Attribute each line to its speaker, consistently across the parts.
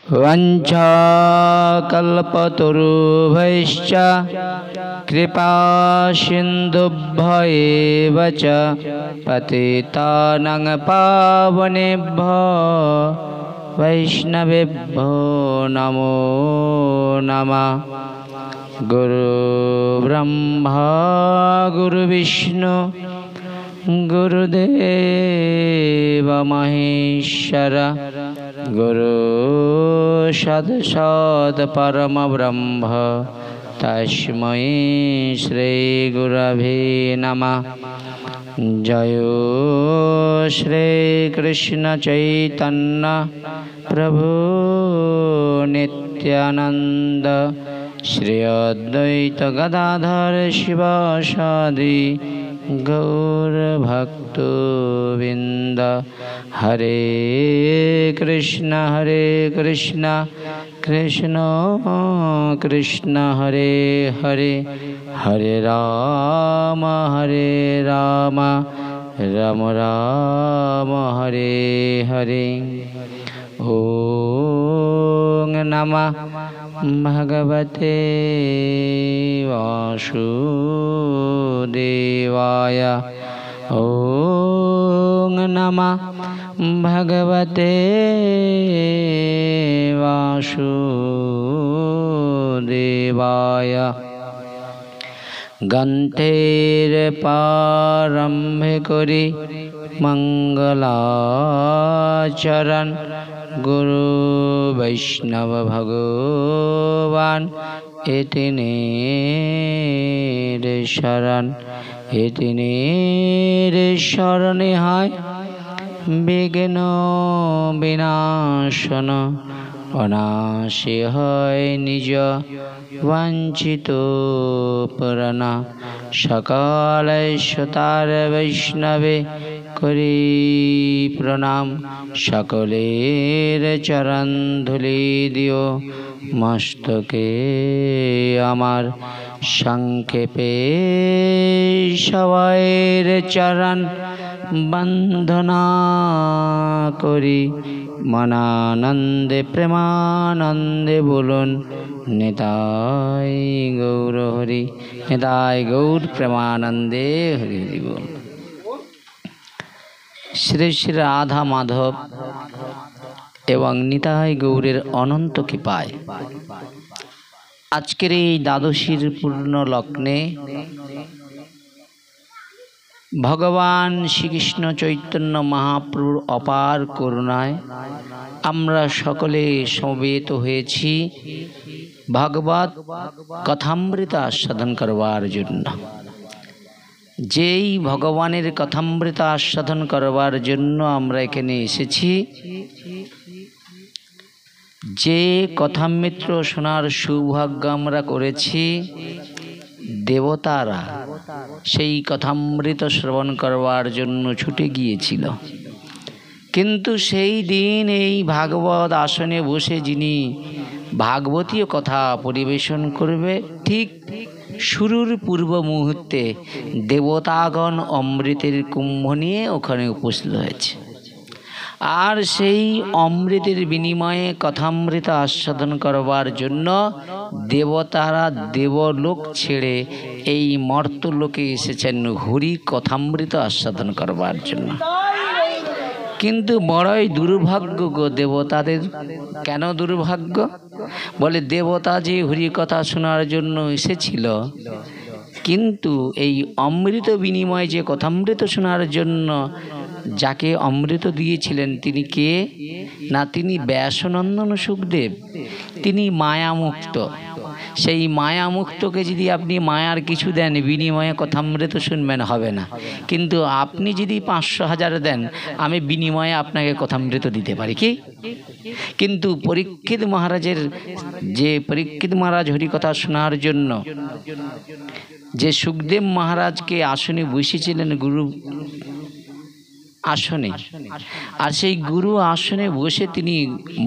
Speaker 1: वञ्चाकल्पतरुभ्यश्च कृपासिन्धुभ्येव च पतितानां पावनेभ्यो वैष्णवेभ्यो नमो नमः। गुरुब्रह्मा गुरुविष्णु गुरुदेव महेश्वर गुरु साक्षात् परमब्रह्म तस्मै श्री गुरवे नमः। जय श्री कृष्ण चैतन्य प्रभु नित्यानंद श्री अद्वैत गदाधर शिवासादि गौर भक्तवृंद। हरे कृष्ण कृष्ण कृष्ण हरे हरे, हरे राम राम राम हरे हरे। ओम नमः भगवते वासुदेवाय। ओम नमः भगवते वासुदेवाय। गन्धेर प्रारम्भे करि मंगलाचरण गुरु वैष्णव भगवान एतिनेर शरण। एतिनेर शरणे हाय विघ्न विनाशन अनाशे হয় নিজ वंचित पुराण। सकाले सतार वैष्णवे करी प्रणाम। सकलेर चरण धुলি दिओ मस्तके आमार। संक्षेपे सबाइर चरण बंदना करी मनानंदे प्रेमानंदे बोलुन निताय गौर हरि। निताय गौर प्रेमानंदे हरि हरि बोल। श्री श्री राधा माधव एवं निताय गौरेर अनंत कृपाय आजकेर এই দ্বাদশীর পূর্ণ লগ্নে भगवान श्रीकृष्ण चैतन्य महाप्रभुर अपार करुणाय आम्रा सकले समवेत हয়েছি भागवत कथामृत आस्वादन करवार जन्य। যেই ভগবানের কথামৃত आस्वादन करवार जन्य आम्रा एखाने एसेছি, যে কথামৃত শোনার সৌভাগ্য আমরা করেছি, দেবতারা সেই কথামৃত শ্রবণ করবার জন্য ছুটে গিয়েছিল। কিন্তু সেই দিন এই ভাগবত আসনে বসে যিনি ভাগবতীয় কথা পরিবেশন করবে, ঠিক শুরুর পূর্ব মুহূর্তে দেবতাগণ অমৃতের কুম্ভ নিয়ে ওখানে উপস্থিত হয়েছে। আর সেই অমৃতের বিনিময়ে কথামৃত আস্বাদন করবার জন্য দেবতারা দেবলোক ছেড়ে এই মর্তলোকে এসেছেন হরি কথামৃত আস্বাদন করবার জন্য। কিন্তু বড়ই দুর্ভাগ্য গো দেবতাদের। কেন দুর্ভাগ্য? বলে দেবতা যে হরি কথা শোনার জন্য এসেছিল, কিন্তু এই অমৃত বিনিময়ে যে কথামৃত শোনার জন্য যাকে অমৃত দিয়েছিলেন তিনি কে? না, তিনি ব্যাসনন্দন সুখদেব। তিনি মায়ামুক্ত। সেই মায়ামুক্তকে যদি আপনি মায়ার কিছু দেন, বিনিময়ে কথামৃত শুনবেন, হবে না। কিন্তু আপনি যদি 500,000 দেন, আমি বিনিময়ে আপনাকে কথামৃত দিতে পারি কি? কিন্তু পরীক্ষিত মহারাজের যে পরীক্ষিত মহারাজ হরিকথা শোনার জন্য যে সুখদেব মহারাজকে আসনে বসেছিলেন গুরু আসনে, আর সেই গুরু আসনে বসে তিনি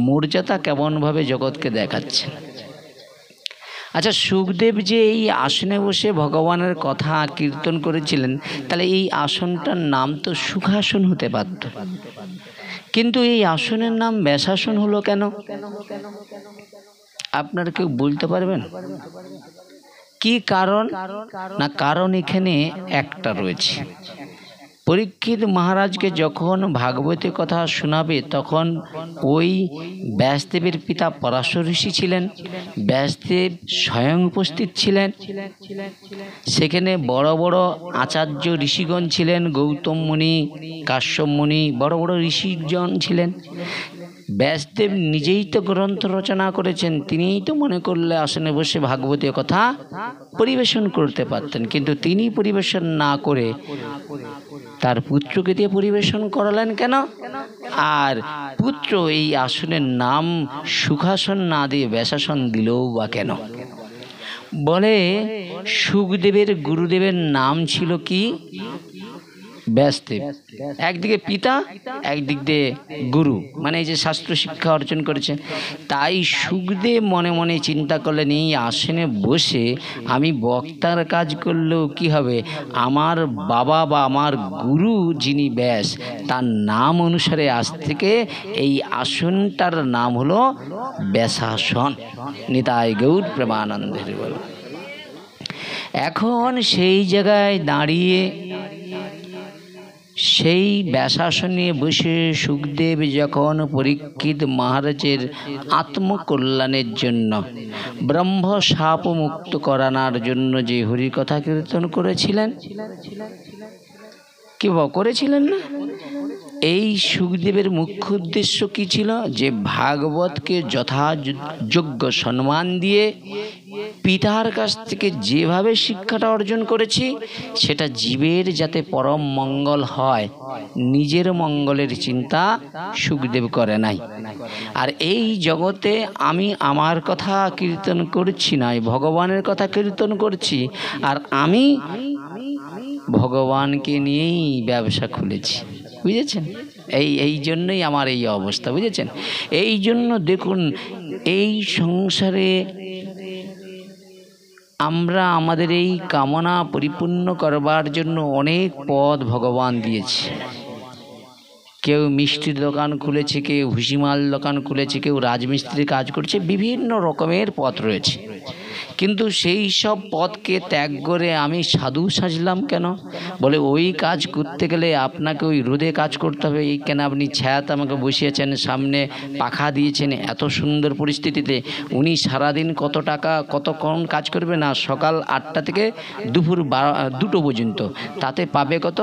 Speaker 1: মর্যাদা কেমনভাবে জগৎকে দেখাচ্ছেন। আচ্ছা, সুখদেব যে এই আসনে বসে ভগবানের কথা কীর্তন করেছিলেন, তাহলে এই আসনটার নাম তো সুখাসন হতে পারত। কিন্তু এই আসনের নাম ব্যাসাসন হলো কেন? আপনারা কেউ বলতে পারবেন কি কারণ? না, কারণ এখানে একটা রয়েছে। পরীক্ষিত মহারাজকে যখন ভাগবতী কথা শোনাবে তখন ওই ব্যাসদেবের পিতা পরাশর ঋষি ছিলেন, ব্যাসদেব স্বয়ং উপস্থিত ছিলেন। সেখানে বড় বড় আচার্য ঋষিগণ ছিলেন, গৌতম মুনি, কাশ্যপ মুনি, বড় বড় ঋষিগণ ছিলেন। ব্যাসদেব নিজেই তো গ্রন্থ রচনা করেছেন, তিনিই তো মনে করলে আসনে বসে ভাগবতীয় কথা পরিবেশন করতে পারতেন, কিন্তু তিনি পরিবেশন না করে তার পুত্রকে দিয়ে পরিবেশন করালেন কেন? আর পুত্র এই আসনের নাম সুখাসন না দিয়ে ব্যাসাসন দিলও বা কেন? বলে সুখদেবের গুরুদেবের নাম ছিল কি? ব্যাসদেব। একদিকে পিতা, একদিক দিয়ে গুরু, মানে এই যে শাস্ত্র শিক্ষা অর্জন করেছে। তাই সুখদেব মনে মনে চিন্তা করলেন, এই আসনে বসে আমি বক্তার কাজ করলেও কি হবে, আমার বাবা বা আমার গুরু যিনি ব্যাস, তার নাম অনুসারে আজ থেকে এই আসনটার নাম হলো ব্যাসাসন। নিতাই গৌর প্রেমানন্দের বল। এখন সেই জায়গায় দাঁড়িয়ে সেই ব্যাসাসনে বসে সুখদেব যখন পরীক্ষিত মহারাজের আত্মকল্যাণের জন্য ব্রহ্ম শাপ মুক্ত করানোর জন্য যে হরিকথা কীর্তন করেছিলেন, কি করেছিলেন না? এই সুখদেবের মুখ্য উদ্দেশ্য কি ছিল? যে ভাগবতকে যথাযোগ্য সম্মান দিয়ে পিতার কাছ থেকে যেভাবে শিক্ষাটা অর্জন করেছি সেটা জীবের যাতে পরম মঙ্গল হয়, নিজের মঙ্গলের চিন্তা সুখদেব করে নাই। আর এই জগতে আমি আমার কথা কীর্তন করছি না, ভগবানের কথা কীর্তন করছি। আর আমি ভগবানকে নিয়েই ব্যবসা খুলেছি, বুঝেছেন? এই জন্যই আমার এই অবস্থা, বুঝেছেন? এই জন্য দেখুন, এই সংসারে আমরা আমাদের এই কামনা পরিপূর্ণ করবার জন্য অনেক পথ ভগবান দিয়েছে। কেউ মিষ্টির দোকান খুলেছে, কেউ ভুসিমাল দোকান খুলেছে, কেউ রাজমিস্ত্রির কাজ করছে, বিভিন্ন রকমের পথ রয়েছে। কিন্তু সেই সব পথকে ত্যাগ করে আমি সাধু সাজলাম কেন? বলে ওই কাজ করতে গেলে আপনাকে ওই রোদে কাজ করতে হবে। এই কেন আপনি ছায়াতে আমাকে বসিয়েছেন, সামনে পাখা দিয়েছেন, এত সুন্দর পরিস্থিতিতে উনি সারাদিন কত টাকা কতক্ষণ কাজ করবে না, সকাল 8টা থেকে দুপুর 2টো পর্যন্ত, তাতে পাবে কত?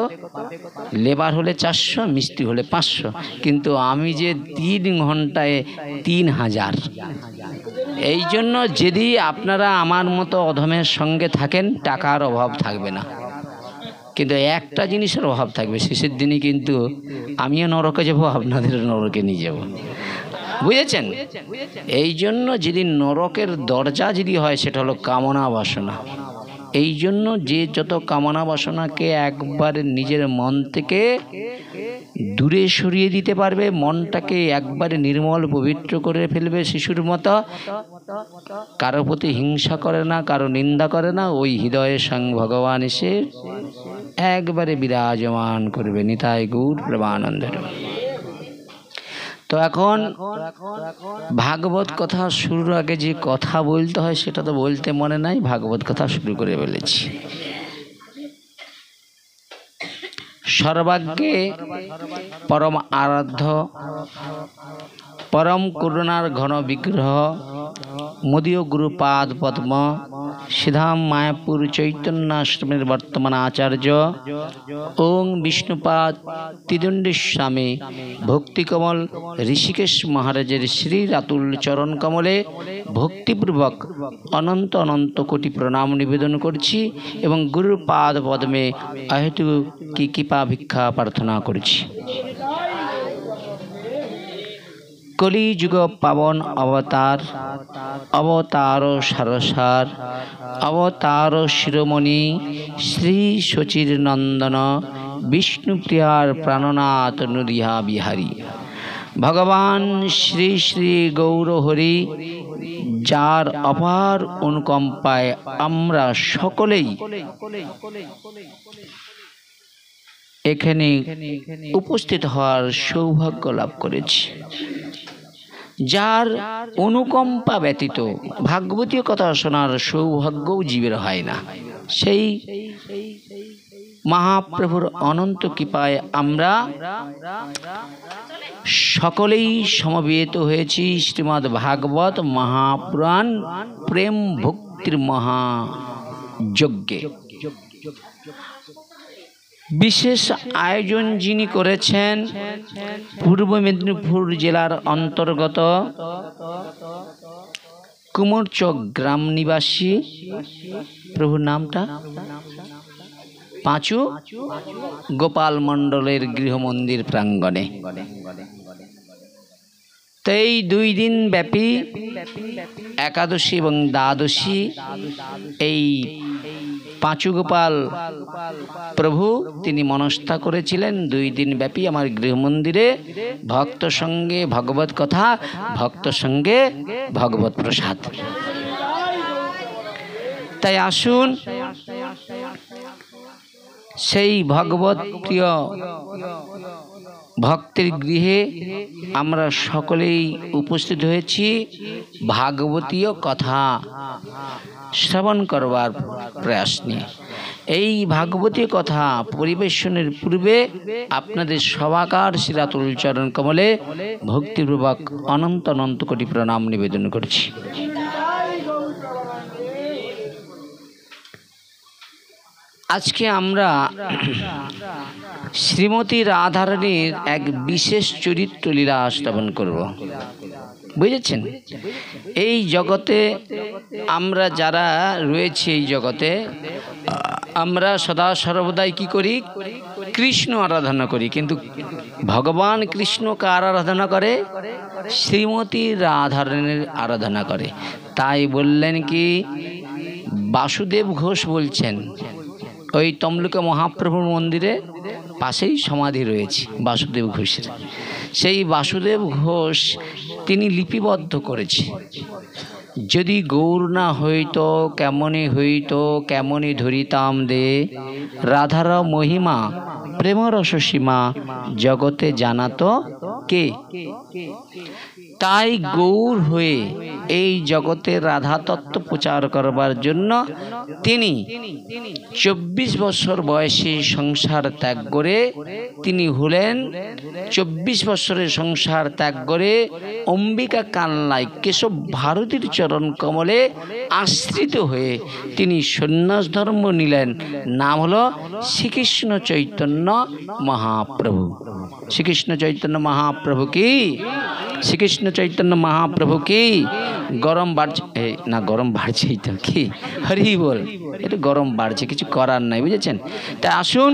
Speaker 1: লেবার হলে 400, মিস্ত্রি হলে 500, কিন্তু আমি যে 3 ঘন্টায় 3000। এই জন্য যদি আপনারা আমার মতো অধমের সঙ্গে থাকেন, টাকার অভাব থাকবে না, কিন্তু একটা জিনিসের অভাব থাকবে, শেষের দিনে কিন্তু আমিও নরকে যাব, আপনাদের নরকে নিয়ে যাব, বুঝেছেন? এই জন্য যদি নরকের দরজা যদি হয় সেটা হলো কামনা বাসনা। এই জন্য যে যত কামনা বাসনাকে একবার নিজের মন থেকে দূরে সরিয়ে দিতে পারবে, মনটাকে একবারে নির্মল পবিত্র করে ফেলবে, শিশুর মতো কারো প্রতি হিংসা করে না, কারো নিন্দা করে না, ওই হৃদয়ের সঙ্গে ভগবান এসে একবারে বিরাজমান করবে। নিতাই গৌর প্রেমানন্দের। তো এখন ভাগবত কথা শুরুর আগে যে কথা বলতে হয় সেটা তো বলতে মনে নাই, ভাগবত কথা শুরু করে ফেলেছি। সর্বাগ্যে পরম আরাধ্য, পরম করুণার ঘন বিগ্রহ, মোদীয় গুরুপাদ পদ্ম, সিধাম মায়াপুর চৈতন্যাশ্রমের বর্তমান আচার্য ওং বিষ্ণুপাদ ত্রিদণ্ডী ভক্তিকমল ঋষিকেশ মহারাজের শ্রী রাতুল চরণ কমলে ভক্তিপূর্বক অনন্ত অনন্ত কোটি প্রণাম নিবেদন করছি এবং গুরুর পাদ পদ্মে অহেতু কি কৃপা ভিক্ষা প্রার্থনা করছি। কলিযুগ পাবন অবতার, অবতার সারসার, অবতার শিরোমণি শ্রী শচীর নন্দন বিষ্ণুপ্রিয়ার প্রাণনাথ নদিয়া বিহারী ভগবান শ্রী শ্রী গৌরহরি, যার অপার অনুকম্পায় আমরা সকলেই এখানে উপস্থিত হওয়ার সৌভাগ্য লাভ করেছি। যার অনুকম্পা ব্যতীত ভাগবতীয় কথা শোনার সৌভাগ্যও জীবের হয় না, সেই মহাপ্রভুর অনন্ত কৃপায় আমরা সকলেই সমবেত হয়েছি শ্রীমদ্ ভাগবত মহাপুরাণ প্রেম ভক্তির মহাযজ্ঞে। বিশেষ আয়োজন যিনি করেছেন পূর্ব মেদিনীপুর জেলার অন্তর্গত কুমোরচক গ্রাম নিবাসী, প্রভুর নামটা পাঁচু গোপাল মণ্ডলের গৃহমন্দির প্রাঙ্গণে। তো এই 2 দিন ব্যাপী একাদশী এবং দ্বাদশী এই পাঁচু গোপাল প্রভু তিনি মনস্থা করেছিলেন 2 দিন ব্যাপী আমার গৃহমন্দিরে ভক্ত সঙ্গে ভগবত কথা, ভক্ত সঙ্গে ভগবত প্রসাদ। তাই আসুন সেই ভগবত প্রিয় ভক্তের গৃহে আমরা সকলেই উপস্থিত হয়েছি ভাগবতীয় কথা শ্রবণ করবার প্রয়াস নিয়ে। এই ভাগবতীয় কথা পরিবেশনের পূর্বে আপনাদের সবাকার শ্রীরাতুল চরণ কমলে ভক্তিপূর্বক অনন্ত অনন্ত কোটি প্রণাম নিবেদন করছি। আজকে আমরা শ্রীমতী রাধারানীর এক বিশেষ চরিত্র লীলা শ্রবণ করব। বুঝেছেন, এই জগতে আমরা যারা রয়েছে, এই জগতে আমরা সদা সর্বদাই কি করি? কৃষ্ণ আরাধনা করি। কিন্তু ভগবান কৃষ্ণ কার আরাধনা করে? শ্রীমতী রাধারানীর আরাধনা করে। তাই বললেন কি, বাসুদেব ঘোষ বলছেন, ওই তমলুকে মহাপ্রভুর মন্দিরে পাশেই সমাধি রয়েছে বাসুদেব ঘোষের। সেই বাসুদেব ঘোষ তিনি লিপিবদ্ধ করেছে, যদি গৌর না হইত কেমনে হইত, কেমনে ধরিতাম দে রাধার মহিমা প্রেমরস সীমা জগতে জানাতো কে। তাই গৌর হয়ে এই জগতে রাধা তত্ত্ব প্রচার করবার জন্য তিনি 24 বছর বয়সে সংসার ত্যাগ করে তিনি হলেন 24 বছরের সংসার ত্যাগ করে অম্বিকা কালনায় কেশব ভারতীর চরণ কমলে আশ্রিত হয়ে তিনি সন্ন্যাস ধর্ম নিলেন। নাম হলো শ্রীকৃষ্ণ চৈতন্য মহাপ্রভু। শ্রীকৃষ্ণ চৈতন্য মহাপ্রভু কি? শ্রীকৃষ্ণ চৈতন্য মহাপ্রভু কি? গরম বাড়ছে না, গরম বাড়ছেই তো কি, হরি বল, একটু গরম বাড়ছে, কিছু করার নাই, বুঝেছেন। তাই আসুন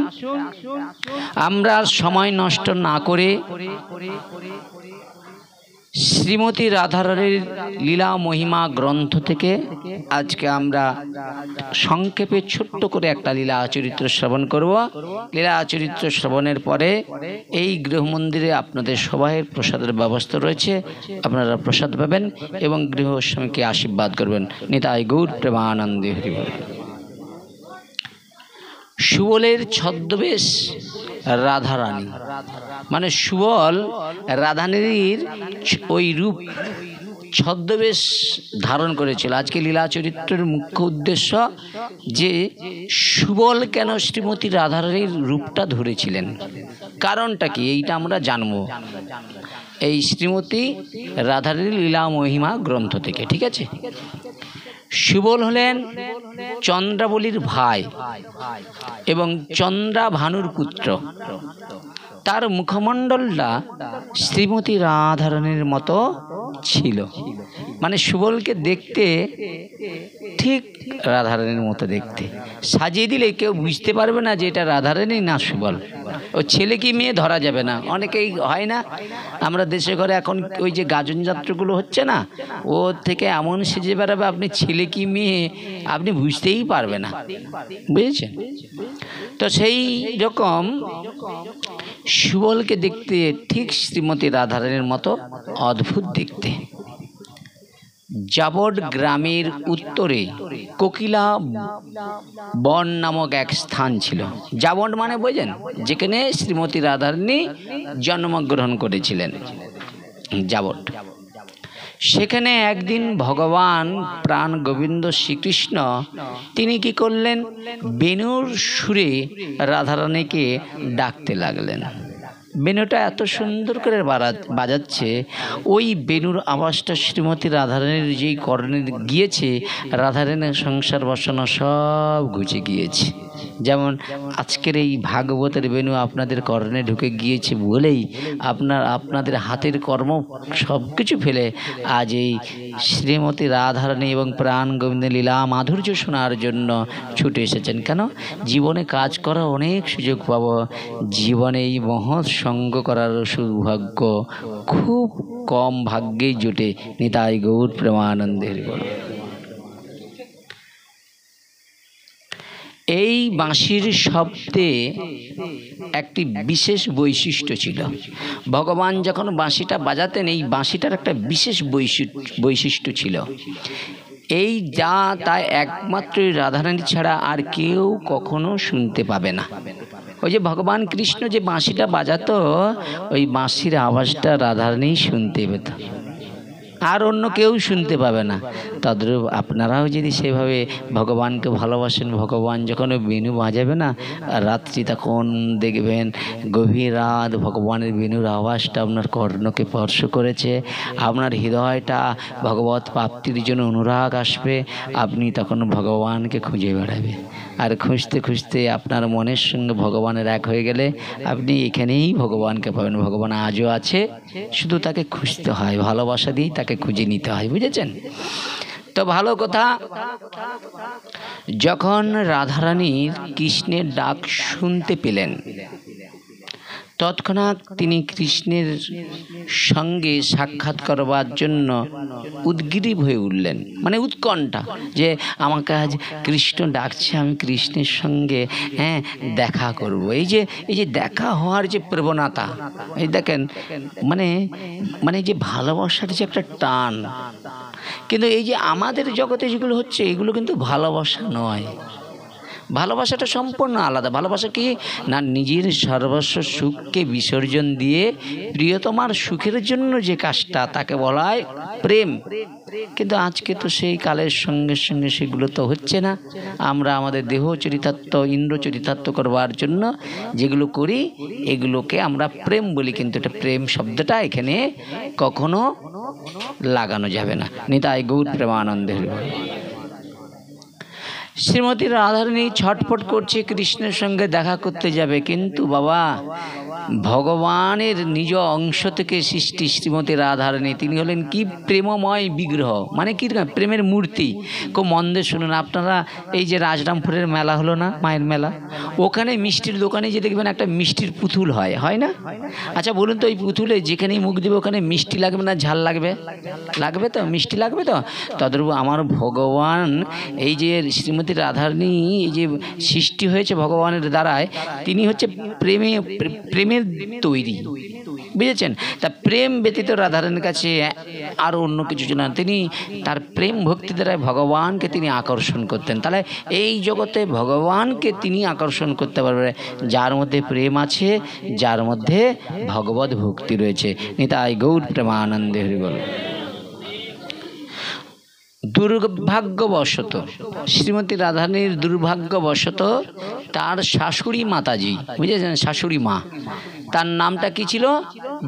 Speaker 1: আমরা সময় নষ্ট না করে শ্রীমতী রাধারানীর লীলা মহিমা গ্রন্থ থেকে আজকে আমরা সংক্ষেপে ছোট্ট করে একটা লীলা চরিত্র শ্রবণ করব। লীলা চরিত্র শ্রবণের পরে এই গৃহমন্দিরে আপনাদের সবাইয়ের প্রসাদের ব্যবস্থা রয়েছে, আপনারা প্রসাদ পাবেন এবং গৃহস্বামীকে আশীর্বাদ করবেন। নিতাই গৌর প্রেমানন্দে হরি বল। সুবলের ছদ্মবেশ রাধারানী, মানে সুবল রাধারানীর ওই রূপ ছদ্মবেশ ধারণ করেছিল। আজকে লীলা চরিত্রের মুখ্য উদ্দেশ্য যে সুবল কেন শ্রীমতী রাধারানীর রূপটা ধরেছিলেন, কারণটা কি, এইটা আমরা জানব এই শ্রীমতী রাধারানীর লীলা মহিমা গ্রন্থ থেকে। ঠিক আছে। সুবল হলেন চন্দ্রাবলীর ভাই এবং চন্দ্রা ভানুর পুত্র। তার মুখমণ্ডলটা শ্রীমতী রাধারানীর মতো ছিল, মানে সুবলকে দেখতে ঠিক রাধারানীর মতো দেখতে। সাজিয়ে দিলে কেউ বুঝতে পারবে না যে এটা রাধারানী না সুবল। ও ছেলে কি মেয়ে ধরা যাবে না। অনেকেই হয় না, আমরা দেশে ঘরে এখন ওই যে গাজন যাত্রাগুলো হচ্ছে না, ও থেকে এমন সেজে বেড়াবে আপনি ছেলে কি মেয়ে আপনি বুঝতেই পারবে না, বুঝেছেন। তো সেই রকম সুবলকে দেখতে ঠিক শ্রীমতী রাধারানীর মতো অদ্ভুত দেখতে। জাবট গ্রামের উত্তরে কোকিলা বন নামক এক স্থান ছিল। জাবট মানে বোঝেন, যেখানে শ্রীমতী রাধারানী জন্মগ্রহণ করেছিলেন, জাবট। সেখানে একদিন ভগবান প্রাণ গোবিন্দ শ্রীকৃষ্ণ তিনি কি করলেন, বেণুর সুরে রাধারানীকে ডাকতে লাগলেন। বেণুটা এত সুন্দর করে বাজাচ্ছে, ওই বেণুর আওয়াজটা শ্রীমতী রাধারানীর যেই কর্ণে গিয়েছে, রাধারানীর সংসার বাসনা সব ঘুচে গিয়েছে। যেমন আজকের এই ভাগবতের বেণু আপনাদের কর্ণে ঢুকে গিয়েছে বলেই আপনাদের হাতের কর্ম সব কিছু ফেলে আজ এই শ্রীমতী রাধারানী এবং প্রাণ গোবিন্দ লীলা মাধুর্য শোনার জন্য ছুটে এসেছেন। কেন? জীবনে কাজ করার অনেক সুযোগ পাব, জীবনে এই মহৎ সঙ্গ করার সৌভাগ্য খুব কম ভাগ্যেই জোটে। নিতাই গৌর প্রেমানন্দের। এই বাঁশির শব্দে একটি বিশেষ বৈশিষ্ট্য ছিল। ভগবান যখন বাঁশিটা বাজাতেন, এই বাঁশিটার একটা বিশেষ বৈশিষ্ট্য ছিল। এই যা তা একমাত্রই রাধারানী ছাড়া আর কেউ কখনো শুনতে পাবে না। ওই যে ভগবান কৃষ্ণ যে বাঁশিটা বাজাতো, ওই বাঁশির আওয়াজটা রাধারানী শুনতে পেত, আর অন্য কেউ শুনতে পাবে না। তদ্রূপ আপনারাও যদি সেভাবে ভগবানকে ভালোবাসেন, ভগবান যখন বেণু বাজাবে না রাত্রি, তখন দেখবেন গভীর রাত ভগবানের বেণুর আওয়াজটা আপনার কর্ণকে স্পর্শ করেছে, আপনার হৃদয়টা ভগবত প্রাপ্তির জন্য অনুরাগ আসবে, আপনি তখন ভগবানকে খুঁজে বেড়াবে। আর খুঁজতে খুঁজতে আপনার মনের সঙ্গে ভগবানের এক হয়ে গেলে আপনি এখানেই ভগবানকে পাবেন। ভগবান আজও আছে, শুধু তাকে খুঁজতে হয়, ভালোবাসা দিয়েই তাকে খুঁজে নিতে হয়, বুঝেছেন তো? ভালো কথা। যখন রাধারানীর কৃষ্ণের ডাক শুনতে পেলেন, তৎক্ষণাৎ তিনি কৃষ্ণের সঙ্গে সাক্ষাৎ করবার জন্য উদ্গ্রীব হয়ে উঠলেন, মানে উৎকণ্ঠা, যে আমাকে আজ কৃষ্ণ ডাকছে, আমি কৃষ্ণের সঙ্গে দেখা করব। এই যে দেখা হওয়ার যে প্রবণতা, এই দেখেন, মানে যে ভালোবাসার যে একটা টান, কিন্তু এই যে আমাদের জগতে যেগুলো হচ্ছে, এগুলো কিন্তু ভালোবাসা নয়। ভালোবাসাটা সম্পূর্ণ আলাদা। ভালোবাসা কি না, নিজের সর্বস্ব সুখকে বিসর্জন দিয়ে প্রিয়তমার সুখের জন্য যে কাজটা, তাকে বলা হয় প্রেম। কিন্তু আজকে তো সেই কালের সঙ্গে সঙ্গে সেগুলো তো হচ্ছে না। আমরা আমাদের দেহ চরিতার্থ, ইন্দ্র চরিতার্থ করবার জন্য যেগুলো করি, এগুলোকে আমরা প্রেম বলি, কিন্তু এটা প্রেম শব্দটা এখানে কখনো লাগানো যাবে না। নিতাই গৌর প্রেমানন্দের। শ্রীমতী রাধারানী ছটফট করছে, কৃষ্ণের সঙ্গে দেখা করতে যাবে, কিন্তু বাবা ভগবানের নিজ অংশ থেকে সৃষ্টি শ্রীমতী রাধারানী, তিনি হলেন কি প্রেমময় বিগ্রহ, মানে কি প্রেমের মূর্তি। খুব মন দিয়ে শুনুন আপনারা, এই যে রাজরামপুরের মেলা হলো না, মায়ের মেলা, ওখানে মিষ্টির দোকানে যে দেখবেন একটা মিষ্টির পুতুল হয় না? আচ্ছা বলুন তো, এই পুতুলে যেখানেই মুখ দেবে ওখানে মিষ্টি লাগবে না ঝাল লাগবে? লাগবে তো, মিষ্টি লাগবে তো। তদ্রূপ আমার ভগবান, এই যে শ্রীমতী রাধারানী এই যে সৃষ্টি হয়েছে ভগবানের দ্বারায়, তিনি হচ্ছে প্রেমের তৈরি, বুঝেছেন? তা প্রেম ব্যতীত রাধারানীর কাছে আর অন্য কিছু ছিল না। তিনি তার প্রেম ভক্তি দ্বারা ভগবানকে তিনি আকর্ষণ করতেন। তাহলে এই জগতে ভগবানকে তিনি আকর্ষণ করতে পারবে যার মধ্যে প্রেম আছে, যার মধ্যে ভগবত ভক্তি রয়েছে। নিতাই গৌর প্রেমানন্দে হরি বল। দুর্ভাগ্যবশত, শ্রীমতী রাধারানীর দুর্ভাগ্যবশত তার শাশুড়ি মাতাজি, বুঝেছেন, শাশুড়ি মা, তার নামটা কি ছিল?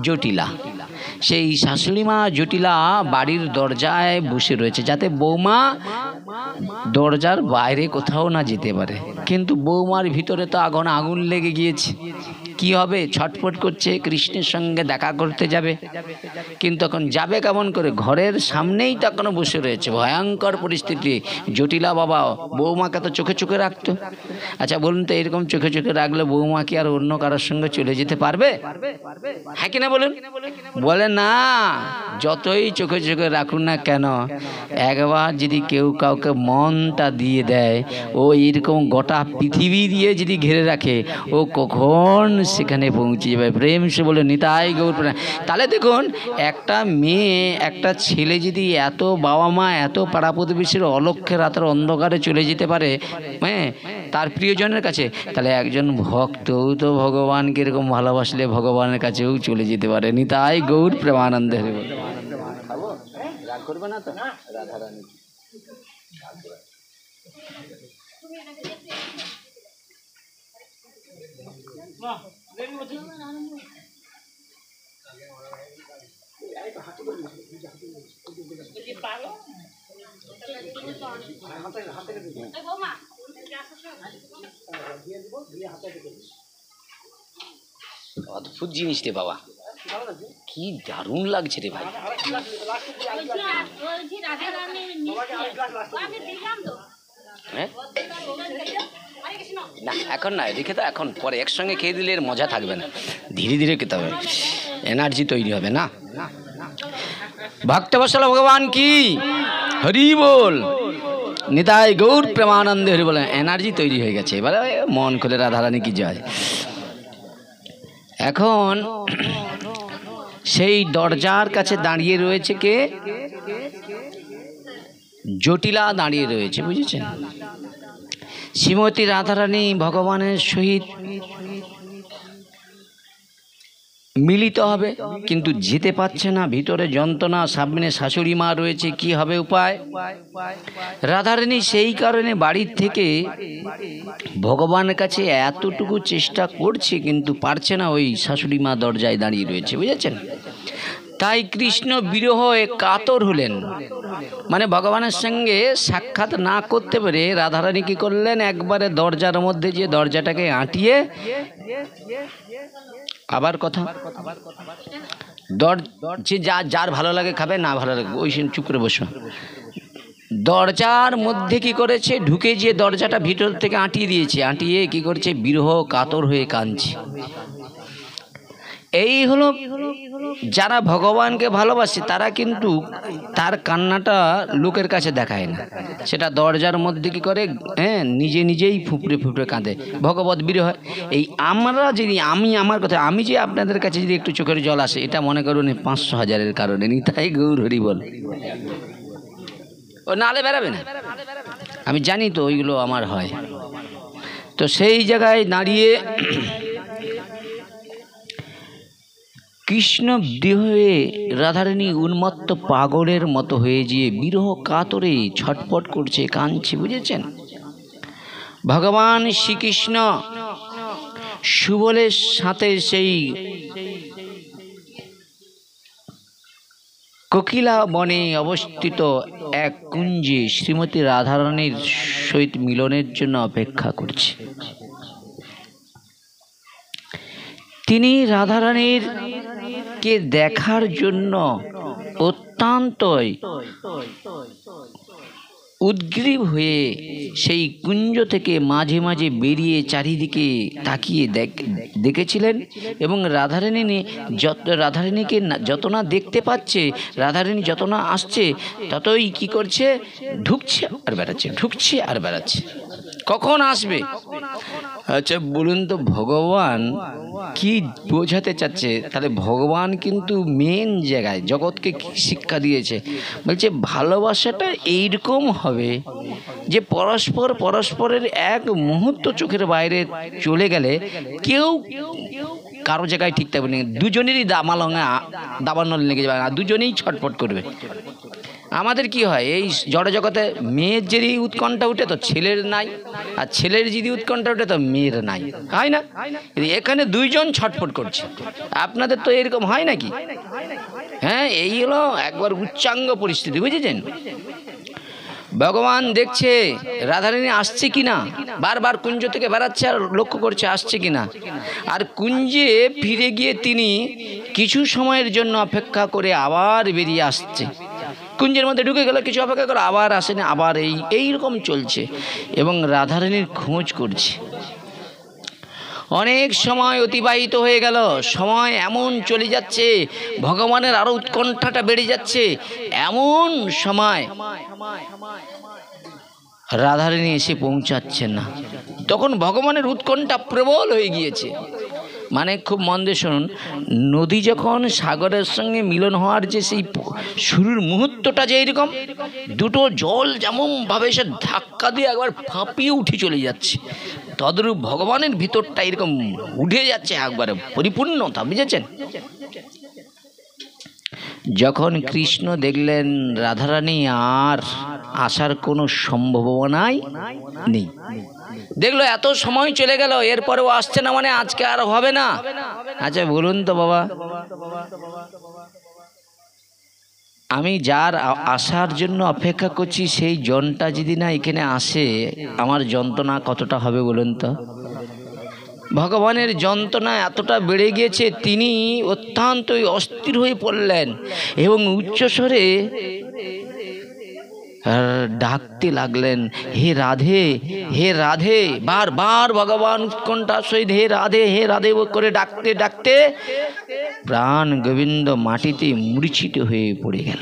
Speaker 1: জটিলা। সেই শাশুড়ি মা জটিলা বাড়ির দরজায় বসে রয়েছে, যাতে বৌমা দরজার বাইরে কোথাও না যেতে পারে। কিন্তু বৌমার ভিতরে তো আগুন লেগে গিয়েছে। কি হবে? ছটফট করছে, কৃষ্ণের সঙ্গে দেখা করতে যাবে, কিন্তু এখন যাবে কেমন করে? ঘরের সামনেই তখন বসে রয়েছে, ভয়ঙ্কর পরিস্থিতি। জটিলা বাবা বৌমাকে তো চোখে চোখে রাখতো। আচ্ছা বলুন তো, এরকম চোখে চোখে রাখলে বৌমা কি আর অন্য কারোর সঙ্গে চলে যেতে পারবে? হ্যাঁ কিনা বলুন? বলে না, যতই চোখে চোখে রাখুন না কেন, একবার যদি কেউ কাউকে মনটা দিয়ে দেয়, ও এরকম গোটা পৃথিবী দিয়ে যদি ঘিরে রাখে, ও কখন সেখানে পৌঁছে যাবে। প্রেম সে বলে নিতাই গৌর প্রেম। তাহলে দেখুন, একটা মেয়ে একটা ছেলে যদি এত বাবা মা এত পাড়া প্রতিবেশীর অলক্ষ্যে রাতের অন্ধকারে চলে যেতে পারে হ্যাঁ তার প্রিয়জনের কাছে, তাহলে একজন ভক্তও তো ভগবানকে এরকম ভালোবাসলে ভগবানের কাছেও চলে যেতে পারে। নিতাই গৌর প্রেমানন্দে। রাগ করবে না তো রাধারানী? অদ্ভুত জিনিস রে বাবা, কি দারুণ লাগছে রে ভাই। না এখন না, রেখে তো এখন পরে একসঙ্গে খেয়ে দিলে এর মজা থাকবে না, ধীরে ধীরে খেতে হবে, এনার্জি তৈরি হবে না। ভক্তবৎসল ভগবান কি হরি বল, নিতাই গৌর প্রেমানন্দে হরি বলে। এনার্জি তৈরি হয়ে গেছে, এবারে মন খুলে রাধারানী কি জয়। এখন সেই দরজার কাছে দাঁড়িয়ে রয়েছে কে? জটিলা দাঁড়িয়ে রয়েছে, বুঝেছেন? শ্রীমতী রাধারানী ভগবানের সহিত মিলিত হবে কিন্তু যেতে পারছে না, ভিতরে যন্ত্রণা, সামনে শাশুড়ি মা রয়েছে, কি হবে উপায়? রাধারানী সেই কারণে বাড়ির থেকে ভগবানের কাছে এতটুকু চেষ্টা করছে কিন্তু পারছে না, ওই শাশুড়ি মা দরজায় দাঁড়িয়ে রয়েছে, বুঝেছেন? তাই কৃষ্ণ বিরহ কাতর হলেন, মানে ভগবানের সঙ্গে সাক্ষাৎ না করতে পেরে রাধারানী কি করলেন, একবারে দরজার মধ্যে যে দরজাটাকে আঁটিয়ে, আবার কথা যে যার ভালো লাগে খাবে, না ভালো লাগে ওই চুপ করে বসো। দরজার মধ্যে কি করেছে, ঢুকে যে দরজাটা ভিতর থেকে আঁটিয়ে দিয়েছে, আঁটিয়ে কি করছে, বিরহ কাতর হয়ে কাঁদছে। এই হলো যারা ভগবানকে ভালোবাসে তারা কিন্তু তার কান্নাটা লোকের কাছে দেখায় না, সেটা দরজার মধ্যে কি করে, হ্যাঁ নিজে নিজেই ফুপড়ে ফুপড়ে কাঁদে, ভগবত বিরহ হয়। এই আমরা যদি আমার কথা, আমি যে আপনাদের কাছে যদি একটু চোখের জল আসে, এটা মনে করুন 500,000-এর কারণে, নিতাই গৌর হরি বল। ও নালে বেরাবে না, আমি জানি তো ওইগুলো আমার হয়। তো সেই জায়গায় দাঁড়িয়ে কৃষ্ণ বিরহে রাধারানী উন্মত্ত পাগলের মতো হয়ে গিয়ে বিরহ কাতরে ছটফট করছে, কাঁদছে, বুঝেছেন? ভগবান শ্রীকৃষ্ণ সুবলের সাথে সেই কোকিলা বনে অবস্থিত এক কুঞ্জে শ্রীমতী রাধারানীর সহিত মিলনের জন্য অপেক্ষা করছে। তিনি রাধারানীর কে দেখার জন্য অত্যন্তই উদ্গ্রীব হয়ে সেই কুঞ্জ থেকে মাঝে মাঝে বেরিয়ে চারিদিকে তাকিয়ে দেখেছিলেন এবং রাধারানীকে যত না দেখতে পাচ্ছে, রাধারানী যত না আসছে ততই কি করছে, ঢুকছে আর বেড়াচ্ছে, ঢুকছে আর বেড়াচ্ছে। কখন আসবে? আচ্ছা বলুন তো, ভগবান কি বোঝাতে চাচ্ছে? তাহলে ভগবান কিন্তু মেন জায়গায় জগৎকে শিক্ষা দিয়েছে, বলছে ভালোবাসাটা এইরকম হবে যে পরস্পরের এক মুহূর্ত চোখের বাইরে চলে গেলে কেউ কারো জায়গায় ঠিক থাকবে না, দুজনেরই দাবানল লেগে যাবে, দুজনেই ছটফট করবে। আমাদের কি হয়, এই জড়জগতে মেয়ের যদি উৎকণ্ঠা উঠে তো ছেলের নাই, আর ছেলের যদি উৎকণ্ঠা উঠে তো মেয়ের নাই, হয় না? এখানে দুইজন ছটফট করছে। আপনাদের তো এরকম হয় নাকি? হ্যাঁ, এই হলো একবার উচ্চাঙ্গ পরিস্থিতি, বুঝেছেন? ভগবান দেখছে রাধারানী আসছে কিনা, বারবার কুঞ্জ থেকে বেড়াচ্ছে আর লক্ষ্য করছে আসছে কিনা। আর কুঞ্জে ফিরে গিয়ে তিনি কিছু সময়ের জন্য অপেক্ষা করে আবার বেরিয়ে আসছে। কুঞ্জের মধ্যে ঢুকে গেল, কিছু অপেক্ষা করে আবার আসেনি, আবার এইরকম চলছে এবং রাধারানীর খোঁজ করছে। অনেক সময় অতিবাহিত হয়ে গেল, সময় এমন চলে যাচ্ছে, ভগবানের আরো উৎকণ্ঠাটা বেড়ে যাচ্ছে। এমন সময় রাধারানী এসে পৌঁছাচ্ছেন না, তখন ভগবানের উৎকণ্ঠা প্রবল হয়ে গিয়েছে। মানে খুব মন দিয়ে শুনুন, নদী যখন সাগরের সঙ্গে মিলন হওয়ার যে সেই শুরুর মুহূর্তটা যে এইরকম, দুটো জল যেমনভাবে সে ধাক্কা দিয়ে একবার ফাঁপিয়ে উঠে চলে যাচ্ছে, তদ্রূপ ভগবানের ভিতরটা এরকম উঠে যাচ্ছে একবারে পরিপূর্ণতা, বুঝেছেন? যখন কৃষ্ণ দেখলেন রাধারানী আর আসার কোনো সম্ভাবনাই নেই, দেখলো এত সময় চলে গেল, এরপরেও আসছে না, মানে আজকে আর হবে না। আচ্ছা বলুন তো বাবা, আমি যার আসার জন্য অপেক্ষা করছি সেই জনটা যদি না এখানে আসে, আমার যন্ত্রণা কতটা হবে বলুন তো? ভগবানের যন্ত্রণা এতটা বেড়ে গিয়েছে, তিনি অত্যন্তই অস্থির হয়ে পড়লেন এবং উচ্চস্বরে ডাকতে লাগলেন, হে রাধে, হে রাধে। বারবার ভগবান উৎকণ্ঠার সহিত হে রাধে, হে রাধে করে ডাকতে ডাকতে প্রাণ গোবিন্দ মাটিতে মূর্ছিত হয়ে পড়ে গেল।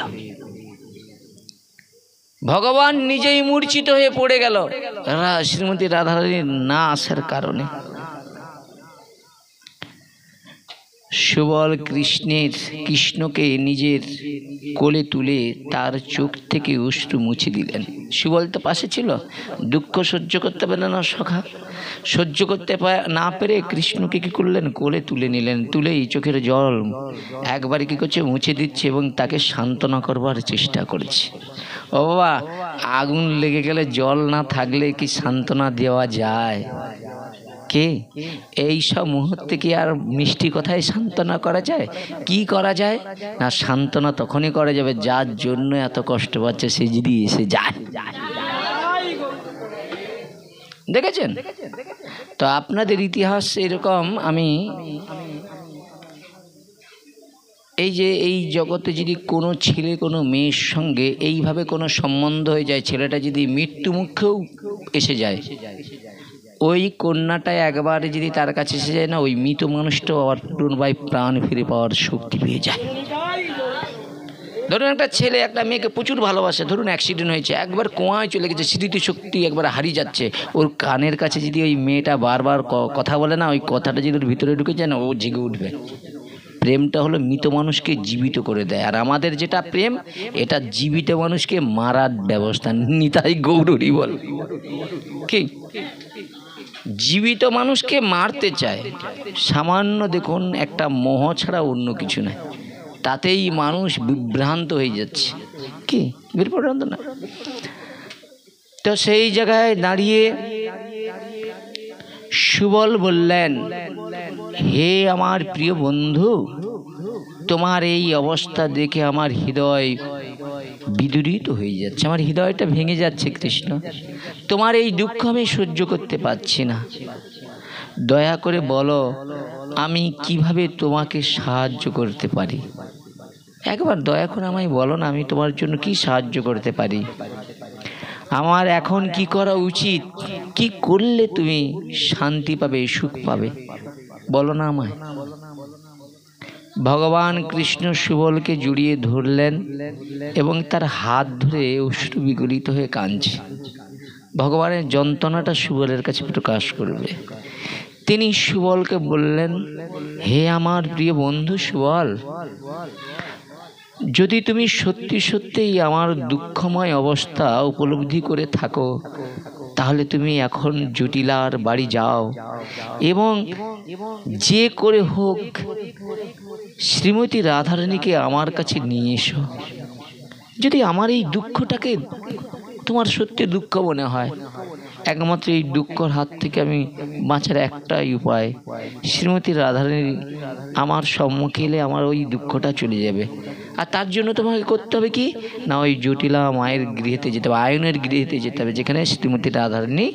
Speaker 1: ভগবান নিজেই মূর্ছিত হয়ে পড়ে গেল শ্রীমতী রাধারানীর না আসার কারণে। সুবল কৃষ্ণকে নিজের কোলে তুলে তার চোখ থেকে অশ্রু মুছে দিলেন। সুবল তো পাশে ছিল, দুঃখ সহ্য করতে পারলেন না সখা, সহ্য করতে না পেরে কৃষ্ণকে কি করলেন, কোলে তুলে নিলেন, তুলেই চোখের জল একবারে কি করছে মুছে দিচ্ছে এবং তাকে সান্ত্বনা করবার চেষ্টা করছে। ও বাবা, আগুন লেগে গেলে জল না থাকলে কি সান্ত্বনা দেওয়া যায়? কে এই সব মুহূর্তে কি আর মিষ্টি কথায় সান্ত্বনা করা যায়? কি করা যায় না, সান্ত্বনা তখনই করা যাবে যার জন্য এত কষ্ট পাচ্ছে সে যদি এসে যায়। দেখেছেন তো আপনাদের ইতিহাস এরকম। আমি এই যে এই জগতে যদি কোনো ছেলে কোনো মেয়ের সঙ্গে এইভাবে কোনো সম্বন্ধ হয়ে যায়, ছেলেটা যদি মৃত্যু মুখেও এসে যায়, ওই কন্যাটাই একবারে যদি তার কাছে এসে যায় না, ওই মৃত মানুষটাও আবার পুনর্বাই প্রাণ ফিরে পাওয়ার শক্তি পেয়ে যায়। ধরুন একটা ছেলে একটা মেয়েকে প্রচুর ভালোবাসে, ধরুন অ্যাক্সিডেন্ট হয়েছে, একবার কোয়ায় চলে গেছে, স্মৃতিশক্তি একবার হারিয়ে যাচ্ছে, ওর কানের কাছে যদি ওই মেয়েটা বারবার কথা বলে না, ওই কথাটা যদি ওর ভিতরে ঢুকে যায় না, ও জেগে উঠবে। প্রেমটা হলো মৃত মানুষকে জীবিত করে দেয়, আর আমাদের যেটা প্রেম এটা জীবিত মানুষকে মারার ব্যবস্থা। নিতাই গৌরী বল কি জীবিত মানুষকে মারতে চায়, সামান্য দেখুন একটা মোহ ছাড়া অন্য কিছু নয়, তাতেই মানুষ বিভ্রান্ত হয়ে যাচ্ছে। কি বিভ্রান্ত না? তো সেই জায়গায় দাঁড়িয়ে সুবল বললেন, হে আমার প্রিয় বন্ধু, তোমার এই অবস্থা দেখে আমার হৃদয় বিদূরিত হয়ে যাচ্ছে, আমার হৃদয়টা ভেঙে যাচ্ছে কৃষ্ণ, তোমার এই দুঃখ আমি সহ্য করতে পারছি না, দয়া করে বলো আমি কিভাবে তোমাকে সাহায্য করতে পারি, একবার দয়া করে আমায় বলো না, আমি তোমার জন্য কি সাহায্য করতে পারি, আমার এখন কি করা উচিত, কি করলে তুমি শান্তি পাবে, সুখ পাবে, বলো না আমায়। ভগবান কৃষ্ণ সুবলকে জড়িয়ে ধরলেন এবং তার হাত ধরে অশ্রু বিগলিত হয়ে কাঁদছে। ভগবানের যন্ত্রণাটা সুবলের কাছে প্রকাশ করবে। তিনি সুবলকে বললেন, হে আমার প্রিয় বন্ধু সুবল, যদি তুমি সত্যি সত্যিই আমার দুঃখময় অবস্থা উপলব্ধি করে থাকো, তাহলে তুমি এখন জটিলার বাড়ি যাও এবং যে করে হোক শ্রীমতী রাধারানীকে আমার কাছে নিয়ে এসো। যদি আমার এই দুঃখটাকে তোমার সত্যি দুঃখ মনে হয়, একমাত্র এই দুঃখর হাত থেকে আমি বাঁচার একটাই উপায়, শ্রীমতী রাধারানী আমার সম্মুখে এলে আমার ওই দুঃখটা চলে যাবে। আর তার জন্য তোমাকে করতে হবে কি না, ওই জটিলা মায়ের গৃহেতে যেতে হবে, আয়নের গৃহেতে যেতে হবে, যেখানে শ্রীমতী রাধারানী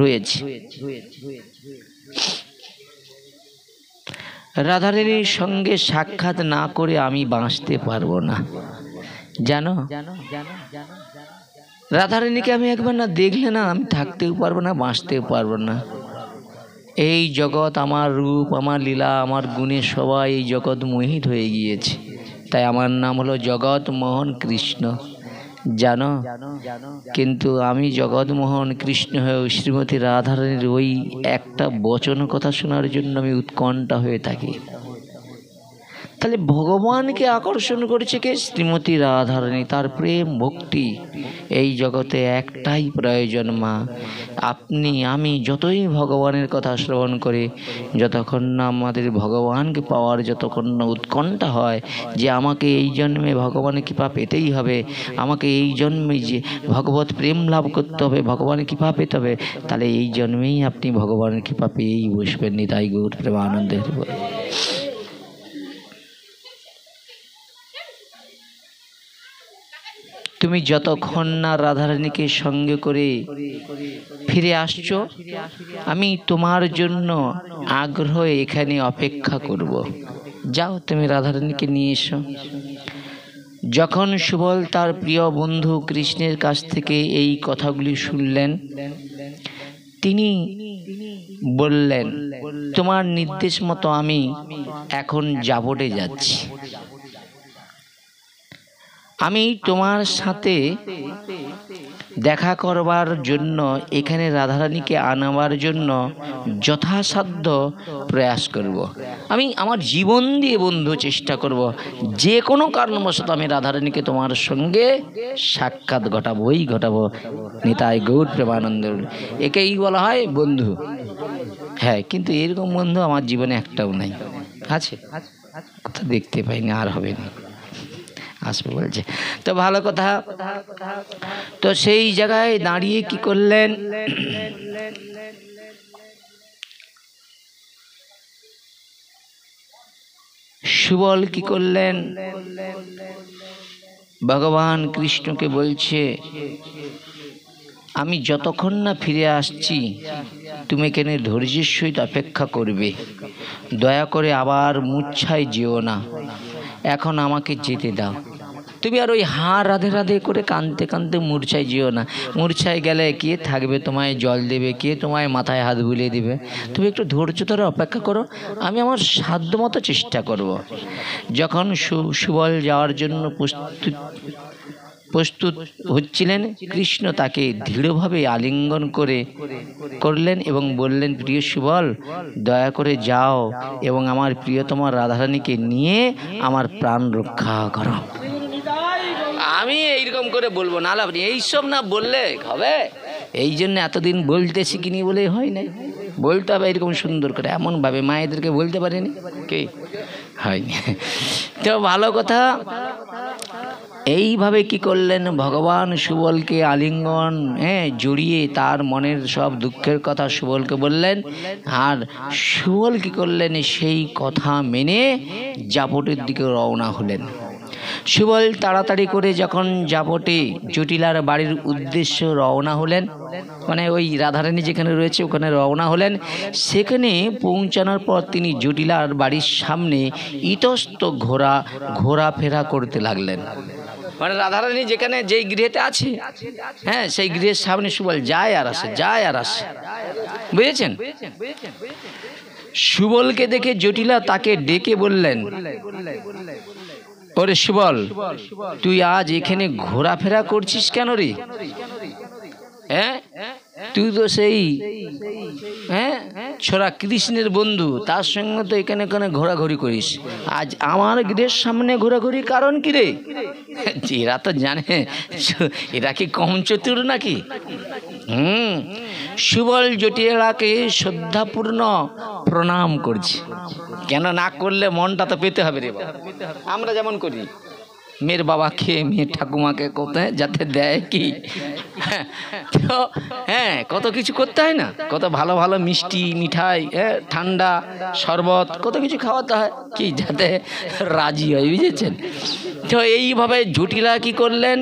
Speaker 1: রয়েছে। রাধারানীর সঙ্গে সাক্ষাৎ না করে আমি বাঁচতে পারবো না, জানো রাধারানীকে আমি একবার না দেখলে না আমি থাকতেও পারবো না, বাঁচতেও পারবো না। এই জগৎ আমার রূপ, আমার লীলা, আমার গুণে সবাই এই জগৎ মোহিত হয়ে গিয়েছে, তাই আমার নাম হলো জগৎ মোহন কৃষ্ণ। জানো, কিন্তু আমি জগৎমোহন কৃষ্ণ হয়েও শ্রীমতী রাধারানীর ওই একটা বচন কথা শোনার জন্য আমি উৎকণ্ঠা হয়ে থাকি। তাহলে ভগবানকে আকর্ষণ করেছে কে? শ্রীমতী রাধারানী, তার প্রেম ভক্তি। এই জগতে একটাই প্রয়োজন মা, আপনি আমি যতই ভগবানের কথা শ্রবণ করে, যতক্ষণ না আমাদের ভগবানকে পাওয়ার যতক্ষণ না উৎকণ্ঠা হয় যে আমাকে এই জন্মে ভগবানের কৃপা পেতেই হবে, আমাকে এই জন্মে যে ভগবত প্রেম লাভ করতে হবে, ভগবানের কৃপা পেতে হবে, তাহলে এই জন্মেই আপনি ভগবানের কৃপা পেয়েই বসবেন। নিতাই গৌর প্রেমানন্দের। তুমি যতক্ষণ না রাধারানীকে সঙ্গে করে ফিরে আসছো, আমি তোমার জন্য আগ্রহ এখানে অপেক্ষা করব। যাও, তুমি রাধারানীকে নিয়ে এসো। যখন সুবল তার প্রিয় বন্ধু কৃষ্ণের কাছ থেকে এই কথাগুলি শুনলেন, তিনি বললেন, তোমার নির্দেশ মতো আমি এখন জাবটে যাচ্ছি। আমি তোমার সাথে দেখা করবার জন্য, এখানে রাধারানীকে আনবার জন্য যথাসাধ্য প্রয়াস করব। আমি আমার জীবন দিয়ে বন্ধু চেষ্টা করব, যে কোনো কারণবশত আমি রাধারানীকে তোমার সঙ্গে সাক্ষাৎ ঘটাবো। নিতাই গৌর প্রেমানন্দ। একেই বলা হয় বন্ধু। হ্যাঁ, কিন্তু এরকম বন্ধু আমার জীবনে একটাও নাই। আছে, কথা দেখতে পাইনি, আর হবে না, আসবে বলছে। তো ভালো কথা। তো সেই জায়গায় দাঁড়িয়ে কি করলেন, সুবল কি করলেন, ভগবান কৃষ্ণকে বলছে, আমি যতক্ষণ না ফিরে আসছি তুমি এখানে ধৈর্যের সহিত অপেক্ষা করবে। দয়া করে আবার মূর্ছায় যেও না, এখন আমাকে যেতে দাও। তুমি আর ওই রাধে রাধে করে কাঁদতে কাঁদতে মূর্ছায় যেও না। মূর্ছায় গেলে কে থাকবে, তোমায় জল দেবে কে, তোমায় মাথায় হাত বুলিয়ে দেবে? তুমি একটু ধৈর্য ধরে অপেক্ষা করো, আমি আমার সাধ্যমতো চেষ্টা করব। যখন সুবল যাওয়ার জন্য প্রস্তুত হচ্ছিলেন, কৃষ্ণ তাকে দৃঢ়ভাবে আলিঙ্গন করলেন এবং বললেন, প্রিয় সুবল, দয়া করে যাও এবং আমার প্রিয়তমা রাধারানীকে নিয়ে আমার প্রাণ রক্ষা করো। আমি এইরকম করে বলবো না, আপনি এইসব না বললে হবে? এই জন্য এতদিন বলতে শিখিনি বলে হয় না, বলতে হবে এরকম সুন্দর করে, এমনভাবে মায়েদেরকে বলতে পারেনি কে, হয়নি। তো ভালো কথা। এইভাবে কি করলেন, ভগবান সুবলকে আলিঙ্গন জড়িয়ে তার মনের সব দুঃখের কথা সুবলকে বললেন। আর সুবল কি করলেন, সেই কথা মেনে জাপটের দিকে রওনা হলেন। সুবল তাড়াতাড়ি করে যখন জাপটে জটিলার বাড়ির উদ্দেশ্য রওনা হলেন, মানে ওই রাধারানী যেখানে রয়েছে ওখানে রওনা হলেন। সেখানে পৌঁছানোর পর তিনি জটিলার বাড়ির সামনে ইতস্ত ঘোরাফেরা করতে লাগলেন। মানে রাধারানী যেখানে যেই গৃহেতে আছে, সেই গৃহের সামনে সুবল যায় আর আসে, বুঝেছেন? সুবলকে দেখে জটিলা তাকে ডেকে বললেন, ওরে সুবল, তুই আজ এখানে ঘোরাফেরা করছিস কেন রে? তুই তো সেই ছোড়া কৃষ্ণের বন্ধু, তার সঙ্গে তো এখানে ঘোরাঘুরি করিস, আজ আমার গৃহের সামনে ঘোরাঘুরি কারণ কি রে? এরা তো জানে, এরা কি কম চতুর নাকি? সুবল জটিলাকে শ্রদ্ধাপূর্ণ প্রণাম করছে। কেন না করলে মনটা তো পেতে হবে রে, আমরা যেমন করি মেয়ের বাবাকে, মেয়ের ঠাকুমাকে কোথায় যাতে দেয় কি, তো কত কিছু করতে হয় না, কত ভালো ভালো মিষ্টি মিঠাই, ঠান্ডা শরবত, কত কিছু খাওয়াতে হয় কি যাতে রাজি হয়, বুঝেছেন? তো এইভাবে জটিলা কি করলেন,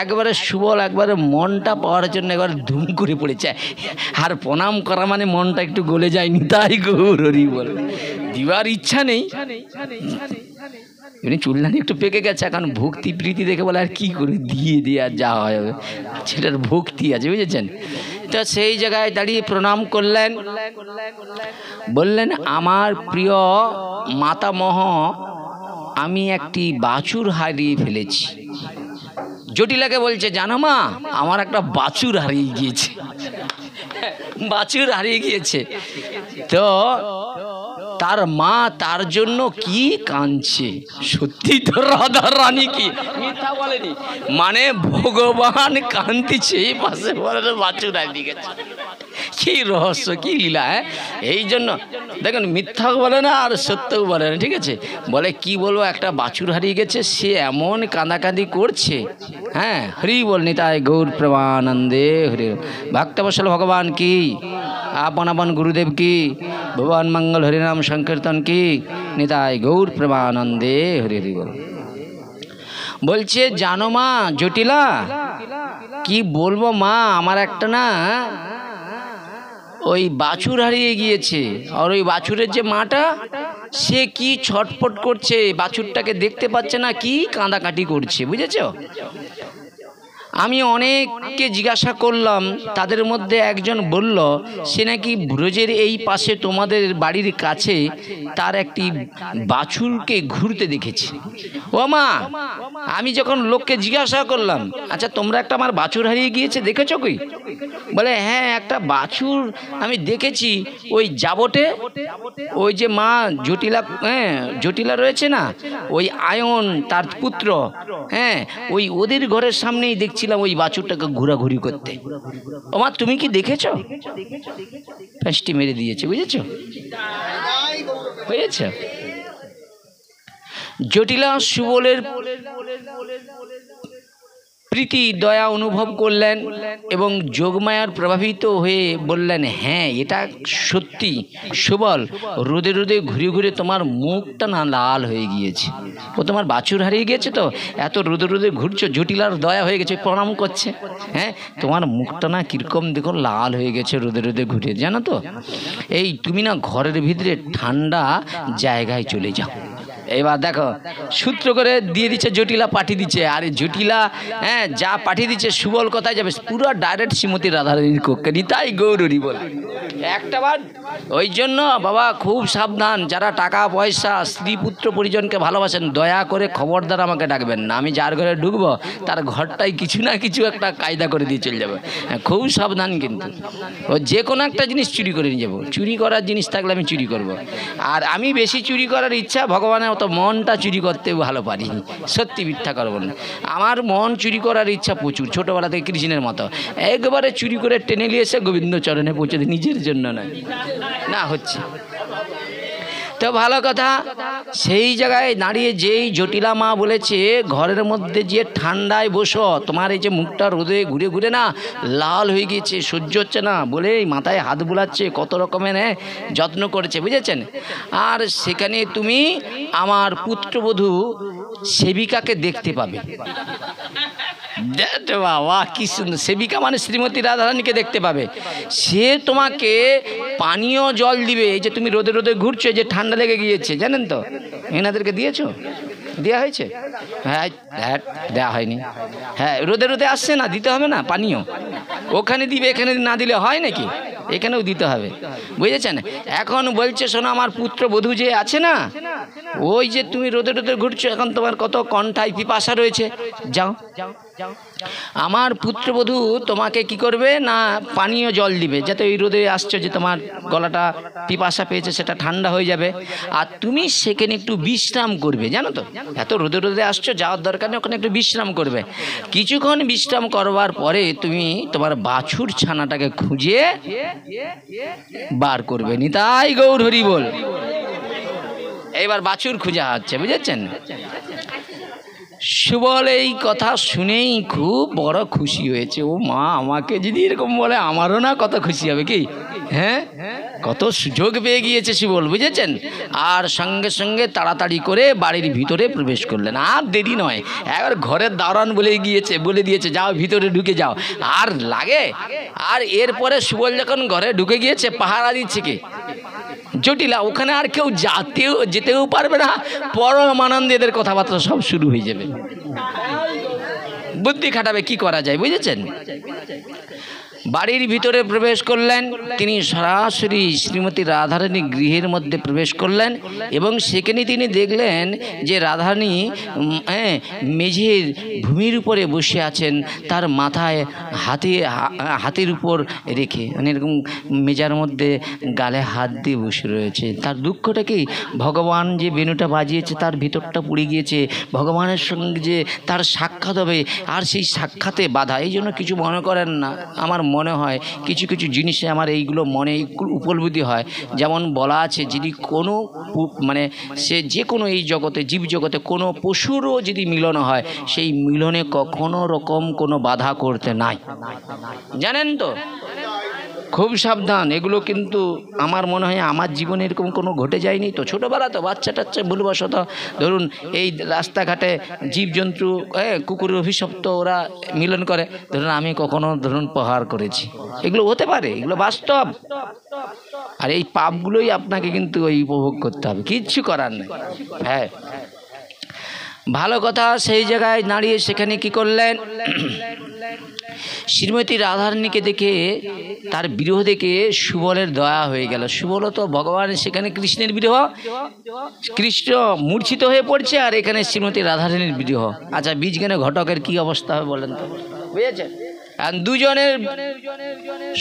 Speaker 1: একবারে সুবল একবারে মনটা পাওয়ার জন্য একবার ধুম করে পড়েছে। আর প্রণাম করা মানে মনটা একটু গলে যায়নি, তাই গৌর হরি বল, দিবার ইচ্ছা নেই। এমনি চুলদানি একটু পেকে গেছে, এখন ভক্তি প্রীতি দেখে বলে আর কি করে দিয়ে আর যা হয়, সেটার ভক্তি আছে, বুঝেছেন? তো সেই জায়গায় দাঁড়িয়ে প্রণাম করলেন, বললেন, আমার প্রিয় মাতামহ, আমি একটি বাছুর হারিয়ে ফেলেছি। জটিলাকে বলছে, জানো মা, আমার একটা বাছুর হারিয়ে গিয়েছে। বাছুর হারিয়ে গিয়েছে। তো তার মা তার জন্য কি কাঁদছে। সত্যি তো রাধা রানী কি মিথ্যা বলেনি, মানে ভগবান কাঁদতেছে, পাশে বলে বাছুর হারিয়ে গেছে। কি রহস্য, কি লীলা। এই জন্য দেখুন, মিথ্যা বলে না আর সত্যও বলে না, ঠিক আছে। বলে কি বলবো, একটা বাছুর হারিয়ে গেছে, সে এমন কাঁদাকাঁদি করছে। হ্যাঁ, হরি বল নিতাই গৌর প্রেমানন্দে হরি। ভক্তবৎসল ভগবান কি, আপন আপন গুরুদেব কি, ভগবান মঙ্গল হরিনাম সংকীর্তন কি, নিতাই গৌর প্রেমানন্দে হরি হরি বল। বলছে, জানো মা জটিলা, কি বলবো মা, আমার একটা না ওই বাছুর হারিয়ে গিয়েছে। আর ওই বাছুরের যে মাটা, সে কি ছটফট করছে, বাছুরটাকে দেখতে পাচ্ছে না, কি কাঁদাকাটি করছে, বুঝেছ। আমি অনেককে জিজ্ঞাসা করলাম, তাদের মধ্যে একজন বলল সে নাকি ব্রজের এই পাশে তোমাদের বাড়ির কাছে তার একটি বাছুরকে ঘুরতে দেখেছে। ও মা, আমি যখন লোককে জিজ্ঞাসা করলাম, আচ্ছা তোমরা একটা আমার বাছুর হারিয়ে গিয়েছে দেখেছো কই? বলে হ্যাঁ, একটা বাছুর আমি দেখেছি ওই যাবটে, ওই যে মা জটিলা, হ্যাঁ জটিলা রয়েছে না, ওই আয়ন তার পুত্র, হ্যাঁ ওই ওদের ঘরের সামনেই দেখছিলাম ওই বাছুরটাকে ঘোরাঘুরি করতে। ও মা, তুমি কি দেখেছো? ফাঁসটি মেরে দিয়েছে, বুঝেছো, বুঝেছো। জটিলা সুবলের প্রীতি দয়া অনুভব করলেন এবং যোগমায়ার প্রভাবিত হয়ে বললেন, হ্যাঁ এটা সত্যি সুবল, রোদে রোদে ঘুরে ঘুরে তোমার মুখটা না লাল হয়ে গিয়েছে। ও তোমার বাছুর হারিয়ে গিয়েছে তো, এত রোদে রোদে ঘুরছো, জটিলার দয়া হয়ে গেছে, প্রণাম করছে। হ্যাঁ, তোমার মুখটা না কীরকম দেখো লাল হয়ে গেছে রোদে রোদে ঘুরে, জানো তো। এই তুমি না ঘরের ভিতরে ঠান্ডা জায়গায় চলে যাও। এবার দেখো, সূত্র করে দিয়ে দিচ্ছে, জটিলা পাঠিয়ে দিচ্ছে। আর জটিলা হ্যাঁ যা পাঠিয়ে দিচ্ছে, সুবল কোথায় যাবে, পুরো ডাইরেক্ট শ্রীমতী রাধারানীর কক্ষে, তাই গৌরী বলে একটা বার। ওই জন্য বাবা খুব সাবধান, যারা টাকা পয়সা স্ত্রী পুত্র পরিজনকে ভালোবাসেন, দয়া করে খবরদার আমাকে ডাকবেন না। আমি যার ঘরে ঢুকবো তার ঘরটাই কিছু না কিছু একটা কায়দা করে দিয়ে চলে যাবে। খুব সাবধান, কিন্তু ও যে কোনো একটা জিনিস চুরি করে নিয়ে যাবো। চুরি করার জিনিস থাকলে আমি চুরি করব। আর আমি বেশি চুরি করার ইচ্ছা, ভগবানের মতো মনটা চুরি করতে ভালো পারি, সত্যি মিথ্যা করবো না। আমার মন চুরি করার ইচ্ছা প্রচুর, ছোটোবেলা থেকে কৃষ্ণের মতো একবারে চুরি করে টেনে নিয়ে এসে গোবিন্দ চরণে পৌঁছে দিই, নিজের জন্য নয়। না হচ্ছে তো ভালো কথা। সেই জায়গায় দাঁড়িয়ে যেই জটিলা মা বলেছে, ঘরের মধ্যে যে ঠান্ডায় বসো, তোমার এই যে মুখটা রোদে ঘুরে ঘুরে না লাল হয়ে গিয়েছে, সহ্য হচ্ছে না বলে মাথায় হাত বুলাচ্ছে, কত রকমের যত্ন করেছে, বুঝেছেন। আর সেখানে তুমি আমার পুত্রবধূ সেবিকাকে দেখতে পাবে। বাবা কি সুন্দর, সেবিকা মানে শ্রীমতী রাধারানীকে দেখতে পাবে। সে তোমাকে পানীয় জল দিবে। এই যে তুমি রোদে রোদে ঘুরছো, যে ঠান্ডা লেগে গিয়েছে, জানেন তো, এনাদেরকে দিয়েছো, দেওয়া হয়েছে? হ্যাঁ দেওয়া হয়নি। হ্যাঁ, রোদে রোদে আসছে না, দিতে হবে না পানীয়, ওখানে দিবে, এখানে না দিলে হয় নাকি? এখানেও দিতে হবে, বুঝেছেন। এখন বলছে শোনো, আমার পুত্রবধূ যে আছে না, ওই যে তুমি রোদে রোদে ঘুরছো, এখন তোমার কত কণ্ঠায় পিপাসা রয়েছে, যাও আমার পুত্রবধূ তোমাকে কি করবে না, পানীয় জল দিবে, যাতে ওই রোদে আসছো যে তোমার গলাটা পিপাসা পেয়েছে সেটা ঠান্ডা হয়ে যাবে। আর তুমি সেখানে একটু বিশ্রাম করবে, জানো তো, এত রোদে রোদে আসছো, যাওয়ার দরকার নেই, ওখানে একটু বিশ্রাম করবে। কিছুক্ষণ বিশ্রাম করবার পরে তুমি তোমার বাছুর ছানাটাকে খুঁজে বার করবে। নিতাই গৌর হরি বল। এইবার বাছুর খুঁজা হচ্ছে, বুঝেছেন। সুবল এই কথা শুনেই খুব বড় খুশি হয়েছে। ও মা, আমাকে যদি এরকম বলে আমারও না কত খুশি হবে, কি হ্যাঁ, কত সুযোগ পেয়ে গিয়েছে সুবল, বুঝেছেন। আর সঙ্গে সঙ্গে তাড়াতাড়ি করে বাড়ির ভিতরে প্রবেশ করলেন। আর দেরি নয়, একবার ঘরের দাওরান বলে দিয়েছে যাও ভিতরে ঢুকে যাও। আর লাগে, আর এরপরে সুবল যখন ঘরে ঢুকে গিয়েছে, পাহারা দিচ্ছে কে, জটিলা। ওখানে আর কেউ যেতেও পারবে না, পরম আনন্দে এদের কথাবার্তা সব শুরু হয়ে যাবে। বুদ্ধি খাটাবে কি করা যায়, বুঝেছেন। বাড়ির ভিতরে প্রবেশ করলেন, তিনি সরাসরি শ্রীমতী রাধারানী গৃহের মধ্যে প্রবেশ করলেন এবং সেখানে তিনি দেখলেন যে রাধারানী মেঝের ভূমির উপরে বসে আছেন, তার মাথায় হাতের উপর রেখে, মানে এরকম মেজার মধ্যে গালে হাত দিয়ে বসে রয়েছে। তার দুঃখটা কি, ভগবান যে বেণুটা বাজিয়েছে তার ভিতরটা পুড়ে গিয়েছে, ভগবানের সঙ্গে যে তার সাক্ষাৎ হবে আর সেই সাক্ষাতে বাধা। এই জন্য কিছু মনে করেন না, আমার মনে হয় কিছু কিছু জিনিসে আমার এইগুলো মনে উপলব্ধি হয়। যেমন বলা আছে, যদি কোনো মানে সে যে কোনো এই জগতে জীব জগতে কোনো পশুরও যদি মিলন হয়, সেই মিলনে কখনো রকম কোনো বাধা করতে নাই, জানেন তো? খুব সাবধান, এগুলো কিন্তু আমার মনে হয় আমার জীবনে এরকম কোনো ঘটে যায়নি তো। ছোটোবেলা তো বাচ্চা টাচ্চা ভুলবশত ধরুন এই রাস্তাঘাটে জীবজন্তু কুকুরের অভিশপ্ত ওরা মিলন করে, ধরুন আমি কখনো ধরুন প্রহার করেছি, এগুলো হতে পারে, এগুলো বাস্তব। আর এই পাপগুলোই আপনাকে কিন্তু ওই উপভোগ করতে হবে, কিচ্ছু করার নেই। হ্যাঁ, ভালো কথা। সেই জায়গায় দাঁড়িয়ে সেখানে কি করলেন, শ্রীমতী রাধারানীকে দেখে, তার বিরহ দেখে সুবলের দয়া হয়ে গেল। সুবল তো ভগবান, সেখানে কৃষ্ণের বিরহ, কৃষ্ণ মূর্ছিত হয়ে পড়ছে, আর এখানে শ্রীমতী রাধারানীর বিরহ। আচ্ছা, বীজজ্ঞানে ঘটকের কি অবস্থা হবে বলেন তো, বুঝেছেন? আর দুজনের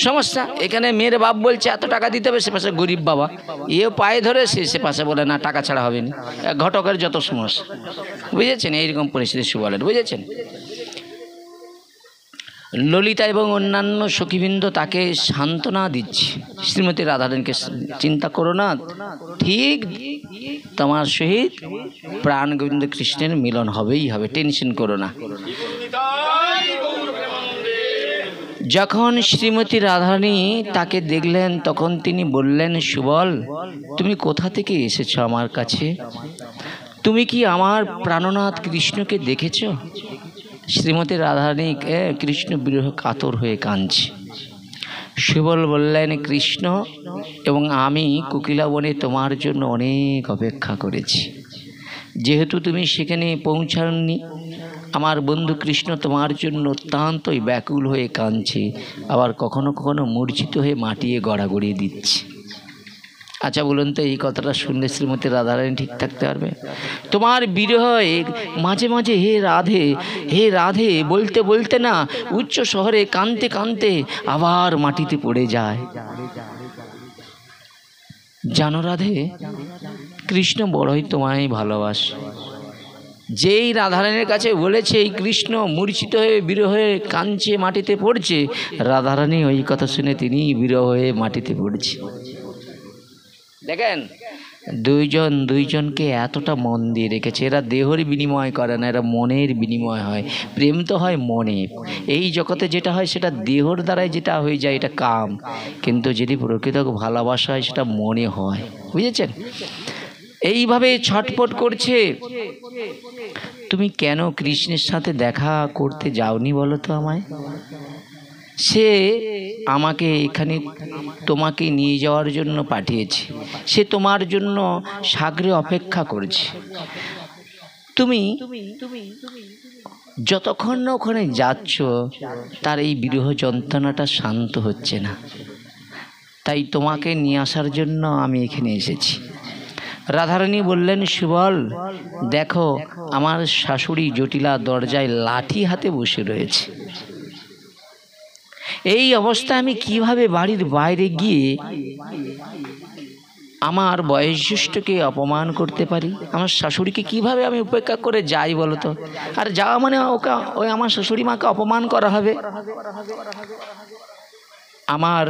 Speaker 1: সমস্যা। এখানে মেয়ের বাপ বলছে এত টাকা দিতে হবে, সে পাশে গরিব বাবা এও পায়ে ধরে, সে পাশে বলে না টাকা ছাড়া হবে না। ঘটকের যত সমস্যা, বুঝেছেন? এইরকম পরিস্থিতি সুবলের, বুঝেছেন? ললিতা এবং অন্যান্য সখীবৃন্দ তাকে সান্ত্বনা দিচ্ছে, শ্রীমতী রাধারানীকে চিন্তা করো না, ঠিক তোমার সহিত প্রাণ গোবিন্দ কৃষ্ণের মিলন হবেই হবে, টেনশন করো না। যখন শ্রীমতী রাধারানী তাকে দেখলেন তখন তিনি বললেন, সুবল, তুমি কোথা থেকে এসেছো আমার কাছে? তুমি কি আমার প্রাণনাথ কৃষ্ণকে দেখেছ? শ্রীমতী রাধারানী কৃষ্ণ বিরহ কাতর হয়ে কাঁদছে। সুবল বললেন, কৃষ্ণ এবং আমি কোকিলাবনে তোমার জন্য অনেক অপেক্ষা করেছি। যেহেতু তুমি সেখানে পৌঁছাননি, আমার বন্ধু কৃষ্ণ তোমার জন্য অত্যন্তই ব্যাকুল হয়ে কাঁদছে, আবার কখনো কখনো মূর্ছিত হয়ে মাটিয়ে গড়াগড়ি দিচ্ছে। আচ্ছা বলুন তো, এই কথাটা শুনলে শ্রীমতী রাধারানী ঠিক থাকতে পারবে? তোমার বিরহে মাঝে মাঝে হে রাধে, হে রাধে বলতে বলতে না উচ্চ শহরে কাঁদতে কাঁদতে আবার মাটিতে পড়ে যায়। জানো রাধে, কৃষ্ণ বড়ই তোমায় ভালোবাসে। যেই রাধারানীর কাছে বলেছে এই কৃষ্ণ মূর্ছিত হয়ে বিরহ হয়ে কাঁদছে, মাটিতে পড়ছে, রাধারানী ওই কথা শুনে তিনি বিরহ হয়ে মাটিতে পড়ছে। দেখেন, দুইজনকে এতটা মন দিয়ে রেখেছে। এরা দেহের বিনিময় করে না, এরা মনের বিনিময় হয়। প্রেম তো হয় মনে। এই জগতে যেটা হয় সেটা দেহর দ্বারাই যেটা হয়ে যায়, এটা কাম। কিন্তু যদি প্রকৃত ভালোবাসা হয় সেটা মনে হয়, বুঝেছেন? এইভাবে ছটফট করছে। তুমি কেন কৃষ্ণের সাথে দেখা করতে যাওনি বলো তো আমায়? সে আমাকে এখানে তোমাকে নিয়ে যাওয়ার জন্য পাঠিয়েছে, সে তোমার জন্য সাগরে অপেক্ষা করছে। তুমি যতক্ষণ না ওখানে যাচ্ছ, তার এই বিরহ যন্ত্রণাটা শান্ত হচ্ছে না, তাই তোমাকে নিয়ে আসার জন্য আমি এখানে এসেছি। রাধারানী বললেন, সুবল, দেখো আমার শাশুড়ি জটিলা দরজায় লাঠি হাতে বসে রয়েছে। এই অবস্থায় আমি কিভাবে বাড়ির বাইরে গিয়ে আমার বয়োজ্যেষ্ঠকে অপমান করতে পারি? আমার শাশুড়িকে কিভাবে আমি উপেক্ষা করে যাই বলো তো? আর যাওয়া মানে ওই আমার শাশুড়ি মাকে অপমান করা হবে। আমার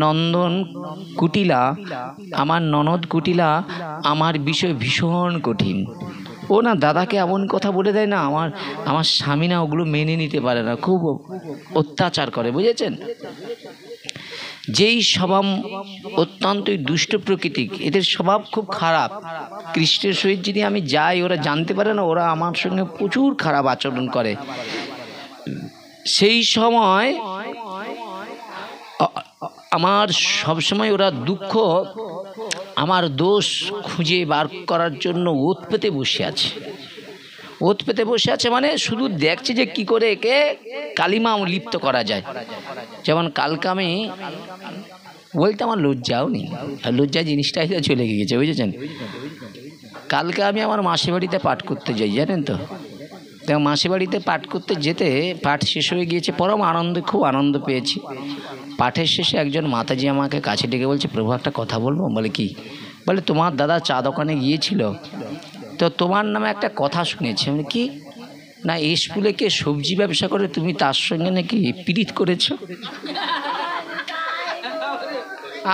Speaker 1: নন্দন কুটিলা, আমার ননদ কুটিলা আমার বিষয় ভীষণ কঠিন। ও না দাদাকে এমন কথা বলে দেয় না, আমার স্বামী না ওগুলো মেনে নিতে পারে না, খুব অত্যাচার করে, বুঝেছেন? যেই স্বভাব অত্যন্তই দুষ্ট প্রকৃতি, এদের স্বভাব খুব খারাপ। কৃষ্ণের সহিত যদি আমি যাই, ওরা জানতে পারে না, ওরা আমার সঙ্গে প্রচুর খারাপ আচরণ করে। সেই সময় আমার সবসময় ওরা দুঃখ, আমার দোষ খুঁজে বার করার জন্য ওত পেতে বসে আছে। ওত পেতে বসে আছে, মানে শুধু দেখছে যে কি করে একে কালিমা লিপ্ত করা যায়। যেমন কালকে আমি বলতে আমার লজ্জাও নেই, আর লজ্জা জিনিসটাই তো চলে গিয়েছে, বুঝেছেন। কালকে আমি আমার মাসির বাড়িতে পাঠ করতে যাই, জানেন তো। মাসির বাড়িতে পাঠ করতে যেতে পাঠ শেষ হয়ে গিয়েছে, পরম আনন্দ, খুব আনন্দ পেয়েছি। পাঠের শেষে একজন মাতাজি আমাকে কাছে ডেকে বলছে, প্রভু একটা কথা বলবো। বলে কি? বলে তোমার দাদা চা দোকানে গিয়েছিল, তো তোমার নামে একটা কথা শুনেছি। আমি কি? না, স্কুলে কে সবজি ব্যবসা করে, তুমি তার সঙ্গে নাকি পীড়িত করেছো।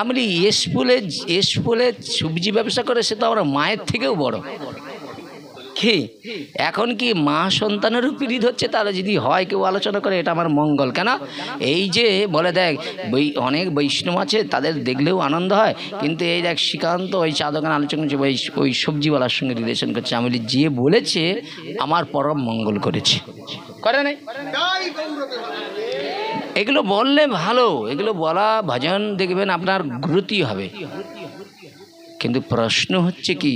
Speaker 1: আমি স্কুলে সবজি ব্যবসা করে, সে তো আমার মায়ের থেকেও বড়। কি এখন কি মা সন্তানেরও পীড়িত হচ্ছে? তাহলে যদি হয় কেউ আলোচনা করে, এটা আমার মঙ্গল কেন? এই যে বলে দেখ অনেক বৈষ্ণব আছে, তাদের দেখলেও আনন্দ হয়, কিন্তু এই দেখ শ্রীকান্ত ওই চা দোকান আলোচনা করছে, ওই সবজিওয়ালার সঙ্গে রিলেশন করছে। আমি বলি, যে বলেছে আমার পরম মঙ্গল করেছে, করে নাই? এগুলো বললে ভালো, এগুলো বলা ভজন দেখবেন আপনার গুরুত্বই হবে। কিন্তু প্রশ্ন হচ্ছে কি,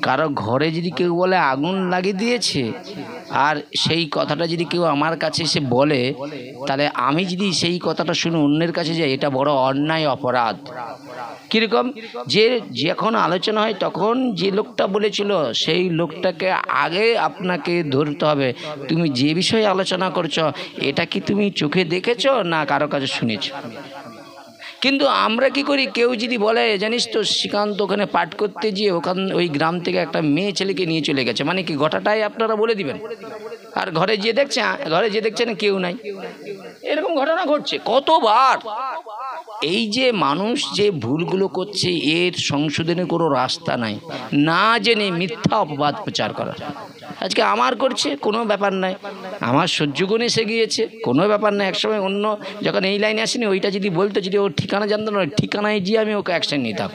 Speaker 1: কারো ঘরে যদি কেউ বলে আগুন লাগিয়ে দিয়েছে, আর সেই কথাটা যদি কেউ আমার কাছে এসে বলে, তাহলে আমি যদি সেই কথাটা শুনে অন্যের কাছে যাই, এটা বড় অন্যায়, অপরাধ। কীরকম? যে যখন আলোচনা হয় তখন যে লোকটা বলেছিল সেই লোকটাকে আগে আপনাকে ধরতে হবে। তুমি যে বিষয়ে আলোচনা করছো, এটা কি তুমি চোখে দেখেছো না কারো কাছে শুনেছো? কিন্তু আমরা কি করি, কেউ যদি বলে জানিস তো শ্রীকান্ত ওখানে পাঠ করতে গিয়ে ওই গ্রাম থেকে একটা মেয়ে ছেলেকে নিয়ে চলে গেছে, মানে কি গোটাটাই আপনারা বলে দিবেন, আর ঘরে যেয়ে দেখছেন কেউ নাই। এরকম ঘটনা ঘটছে কতবার। এই যে মানুষ যে ভুলগুলো করছে, এর সংশোধনের কোনো রাস্তা নাই, না জেনে মিথ্যা অপবাদ প্রচার করা। আজকে আমার করছে, কোনো ব্যাপার নাই, আমার সহ্যগুণ এসে গিয়েছে, কোনো ব্যাপার নাই। একসময় অন্য যখন এই লাইনে আসেনি, ওইটা যদি বলতো, যদি ওর ঠিকানা জানতো না, ঠিকানায় গিয়ে আমি ওকে অ্যাকশন নিতাম।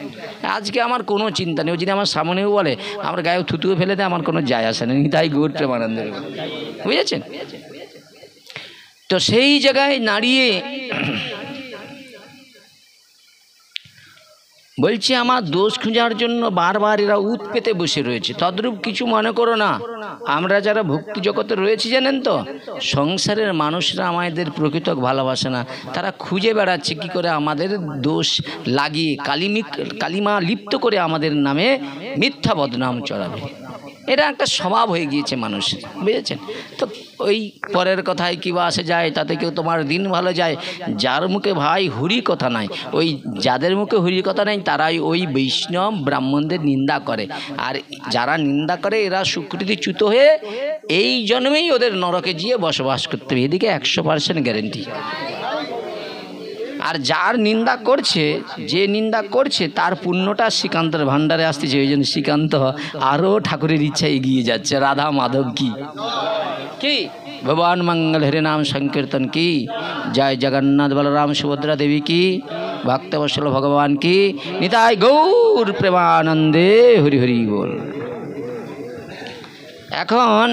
Speaker 1: আজকে আমার কোনো চিন্তা নেই, ও যদি আমার সামনেও বলে আমার গায়ে থুতুও ফেলে দেয়, আমার কোনো যায় আসে না, তাই গৌর প্রেমানন্দ, বুঝেছেন। তো সেই জায়গায় দাঁড়িয়ে বলছি, আমার দোষ খোঁজার জন্য বারবার এরা উৎ পেতে বসে রয়েছে। তদ্রূপ কিছু মনে করো না। আমরা যারা ভক্তি জগতে রয়েছি, জানেন তো, সংসারের মানুষরা আমাদের প্রকৃত ভালোবাসে না, তারা খুঁজে বেড়াচ্ছে কি করে আমাদের দোষ লাগিয়ে কালিমা লিপ্ত করে আমাদের নামে মিথ্যা বদনাম চড়াবে। এটা একটা স্বভাব হয়ে গিয়েছে মানুষের, বুঝেছেন তো। ওই পরের কথায় কিবা আসে যায়, তাতে কেউ তোমার দিন ভালো যায়। যার মুখে ভাই হরি কথা নাই, ওই যাদের মুখে হরি কথা নাই, তারাই ওই বৈষ্ণব ব্রাহ্মণদের নিন্দা করে। আর যারা নিন্দা করে, এরা সুকৃতিচ্যুত হয়ে এই জন্মেই ওদের নরকে গিয়ে বসবাস করতে হবে, এদিকে 100% গ্যারেন্টি। আর যার নিন্দা করছে, যে নিন্দা করছে, তার পুণ্যটা শ্রীকান্তের ভাণ্ডারে আসতেছে। ওই জন্য শ্রীকান্ত আরও ঠাকুরের ইচ্ছা এগিয়ে যাচ্ছে। রাধা মাধব কি ভগবান মঙ্গল হরে নাম সংকীর্তন কি জয়, জগন্নাথ বলরাম সুভদ্রা দেবী কি, ভক্তবৎসল ভগবান কি, নিতাই গৌর প্রেমানন্দে হরি হরি বল। এখন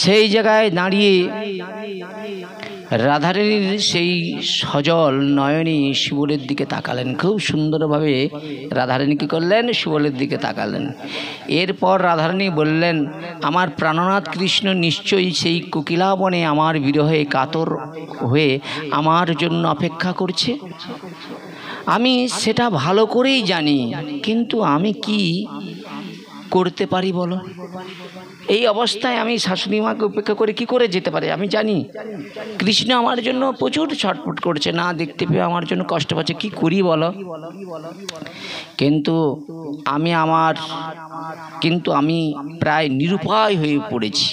Speaker 1: সেই জায়গায় দাঁড়িয়ে রাধারানীর সেই সজল নয়নী শিবলের দিকে তাকালেন, খুব সুন্দরভাবে রাধারানী কী করলেন, শিবলের দিকে তাকালেন। এরপর রাধারানী বললেন, আমার প্রাণনাথ কৃষ্ণ নিশ্চয়ই সেই কোকিলাবনে আমার বিরহে কাতর হয়ে আমার জন্য অপেক্ষা করছে। আমি সেটা ভালো করেই জানি, কিন্তু আমি কি করতে পারি বলো? এই অবস্থায় আমি শাশুড়ি মাকে উপেক্ষা করে কি করে যেতে পারি? আমি জানি কৃষ্ণ আমার জন্য প্রচুর ছটফট করছে, না দেখতে পেয়ে আমার জন্য কষ্ট পাচ্ছে, কি করি বলো? কিন্তু আমি প্রায় নিরুপায় হয়ে পড়েছি।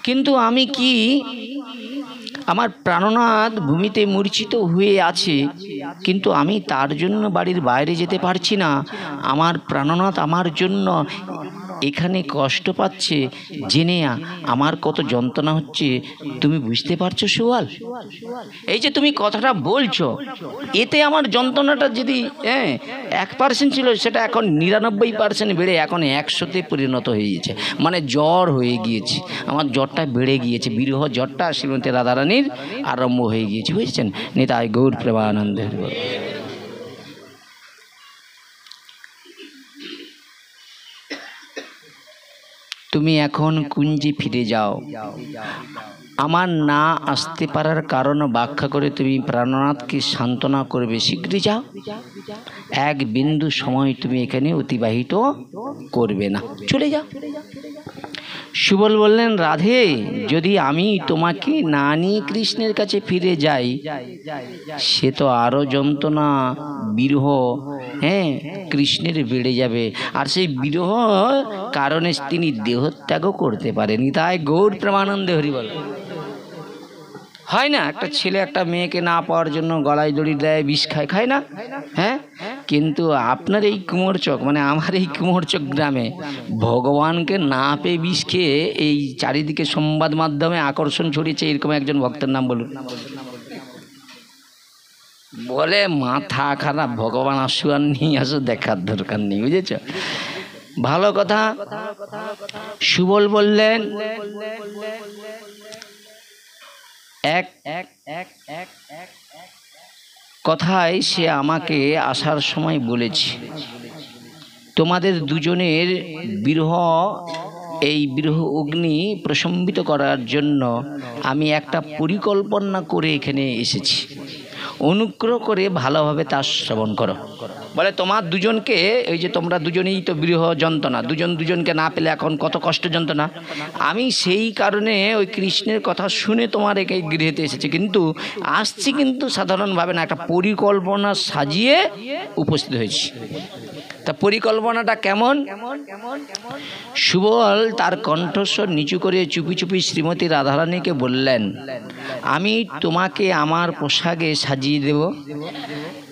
Speaker 1: কিন্তু আমি কি, আমার প্রাণনাথ ভূমিতে মূর্ছিত হয়ে আছে, কিন্তু আমি তার জন্য বাড়ির বাইরে যেতে পারছি না। আমার প্রাণনাথ আমার জন্য এখানে কষ্ট পাচ্ছে, জেনে আমার কত যন্ত্রণা হচ্ছে তুমি বুঝতে পারছো সুয়াল? এই যে তুমি কথাটা বলছো, এতে আমার যন্ত্রণাটা যদি 1% ছিল, সেটা এখন 99% বেড়ে এখন 100-তে পরিণত হয়ে গিয়েছে, মানে জ্বর হয়ে গিয়েছে। আমার জ্বরটা বেড়ে গিয়েছে, বিরহ জ্বরটা শ্রীমতী রাধারানীর আরম্ভ হয়ে গিয়েছে, বুঝেছেন। নিতাই গৌর প্রেমানন্দে। তুমি এখন কুঞ্জে ফিরে যাও। আমার না আসতে পারার কারণ ব্যাখ্যা করে তুমি প্রাণনাথকে সান্ত্বনা করবে। শীঘ্রই যাও, এক বিন্দু সময় তুমি এখানে অতিবাহিত করবে না, চলে যাও। সুবল বললেন, রাধে, যদি আমি তোমাকে না নিয়ে কৃষ্ণের কাছে ফিরে যাই, সে তো আরো যন্ত্রণা, বিরহ, কৃষ্ণের বেড়ে যাবে। আর সেই বিরহ কারণে তিনি দেহত্যাগও করতে পারেনি। তাই গৌর প্রেমানন্দে হরি বল। হয় না, একটা ছেলে একটা মেয়েকে না পাওয়ার জন্য গলায় দড়ি দেয়, বিষ খায়, খায় না? হ্যাঁ, কিন্তু আপনার এই কুমোরচক, মানে আমার এই কুমোরচক গ্রামে ভগবানকে না পেয়ে বিষ খেয়ে এই চারিদিকে সংবাদ মাধ্যমে আকর্ষণ ছড়িয়েছে এরকম একজন ভক্তের নাম বলুন। বলে মাথা খারাপ, ভগবান আসু আর নিয়ে আসো, দেখার দরকার নেই, বুঝেছ? ভালো কথা। সুবল বললেন, এক কথায় সে আমাকে আসার সময় বলেছে, তোমাদের দুজনের বিরহ, এই বিরহ অগ্নি প্রশমিত করার জন্য আমি একটা পরিকল্পনা করে এখানে এসেছি, অনুগ্রহ করে ভালোভাবে তা শ্রবণ করো। বলে তোমার দুজনকে, এই যে তোমরা দুজনেই তো বিরহ যন্ত্রণা, দুজন দুজনকে না পেলে এখন কত কষ্ট যন্ত্রণা, আমি সেই কারণে ওই কৃষ্ণের কথা শুনে তোমার এই গৃহেতে এসেছি, কিন্তু আসছি কিন্তু সাধারণভাবে না, একটা পরিকল্পনা সাজিয়ে উপস্থিত হয়েছি। তা পরিকল্পনাটা কেমন? সুবল তার কণ্ঠস্বর নিচু করে চুপি চুপি শ্রীমতী রাধারানীকে বললেন, আমি তোমাকে আমার পোশাকে সাজিয়ে দেব,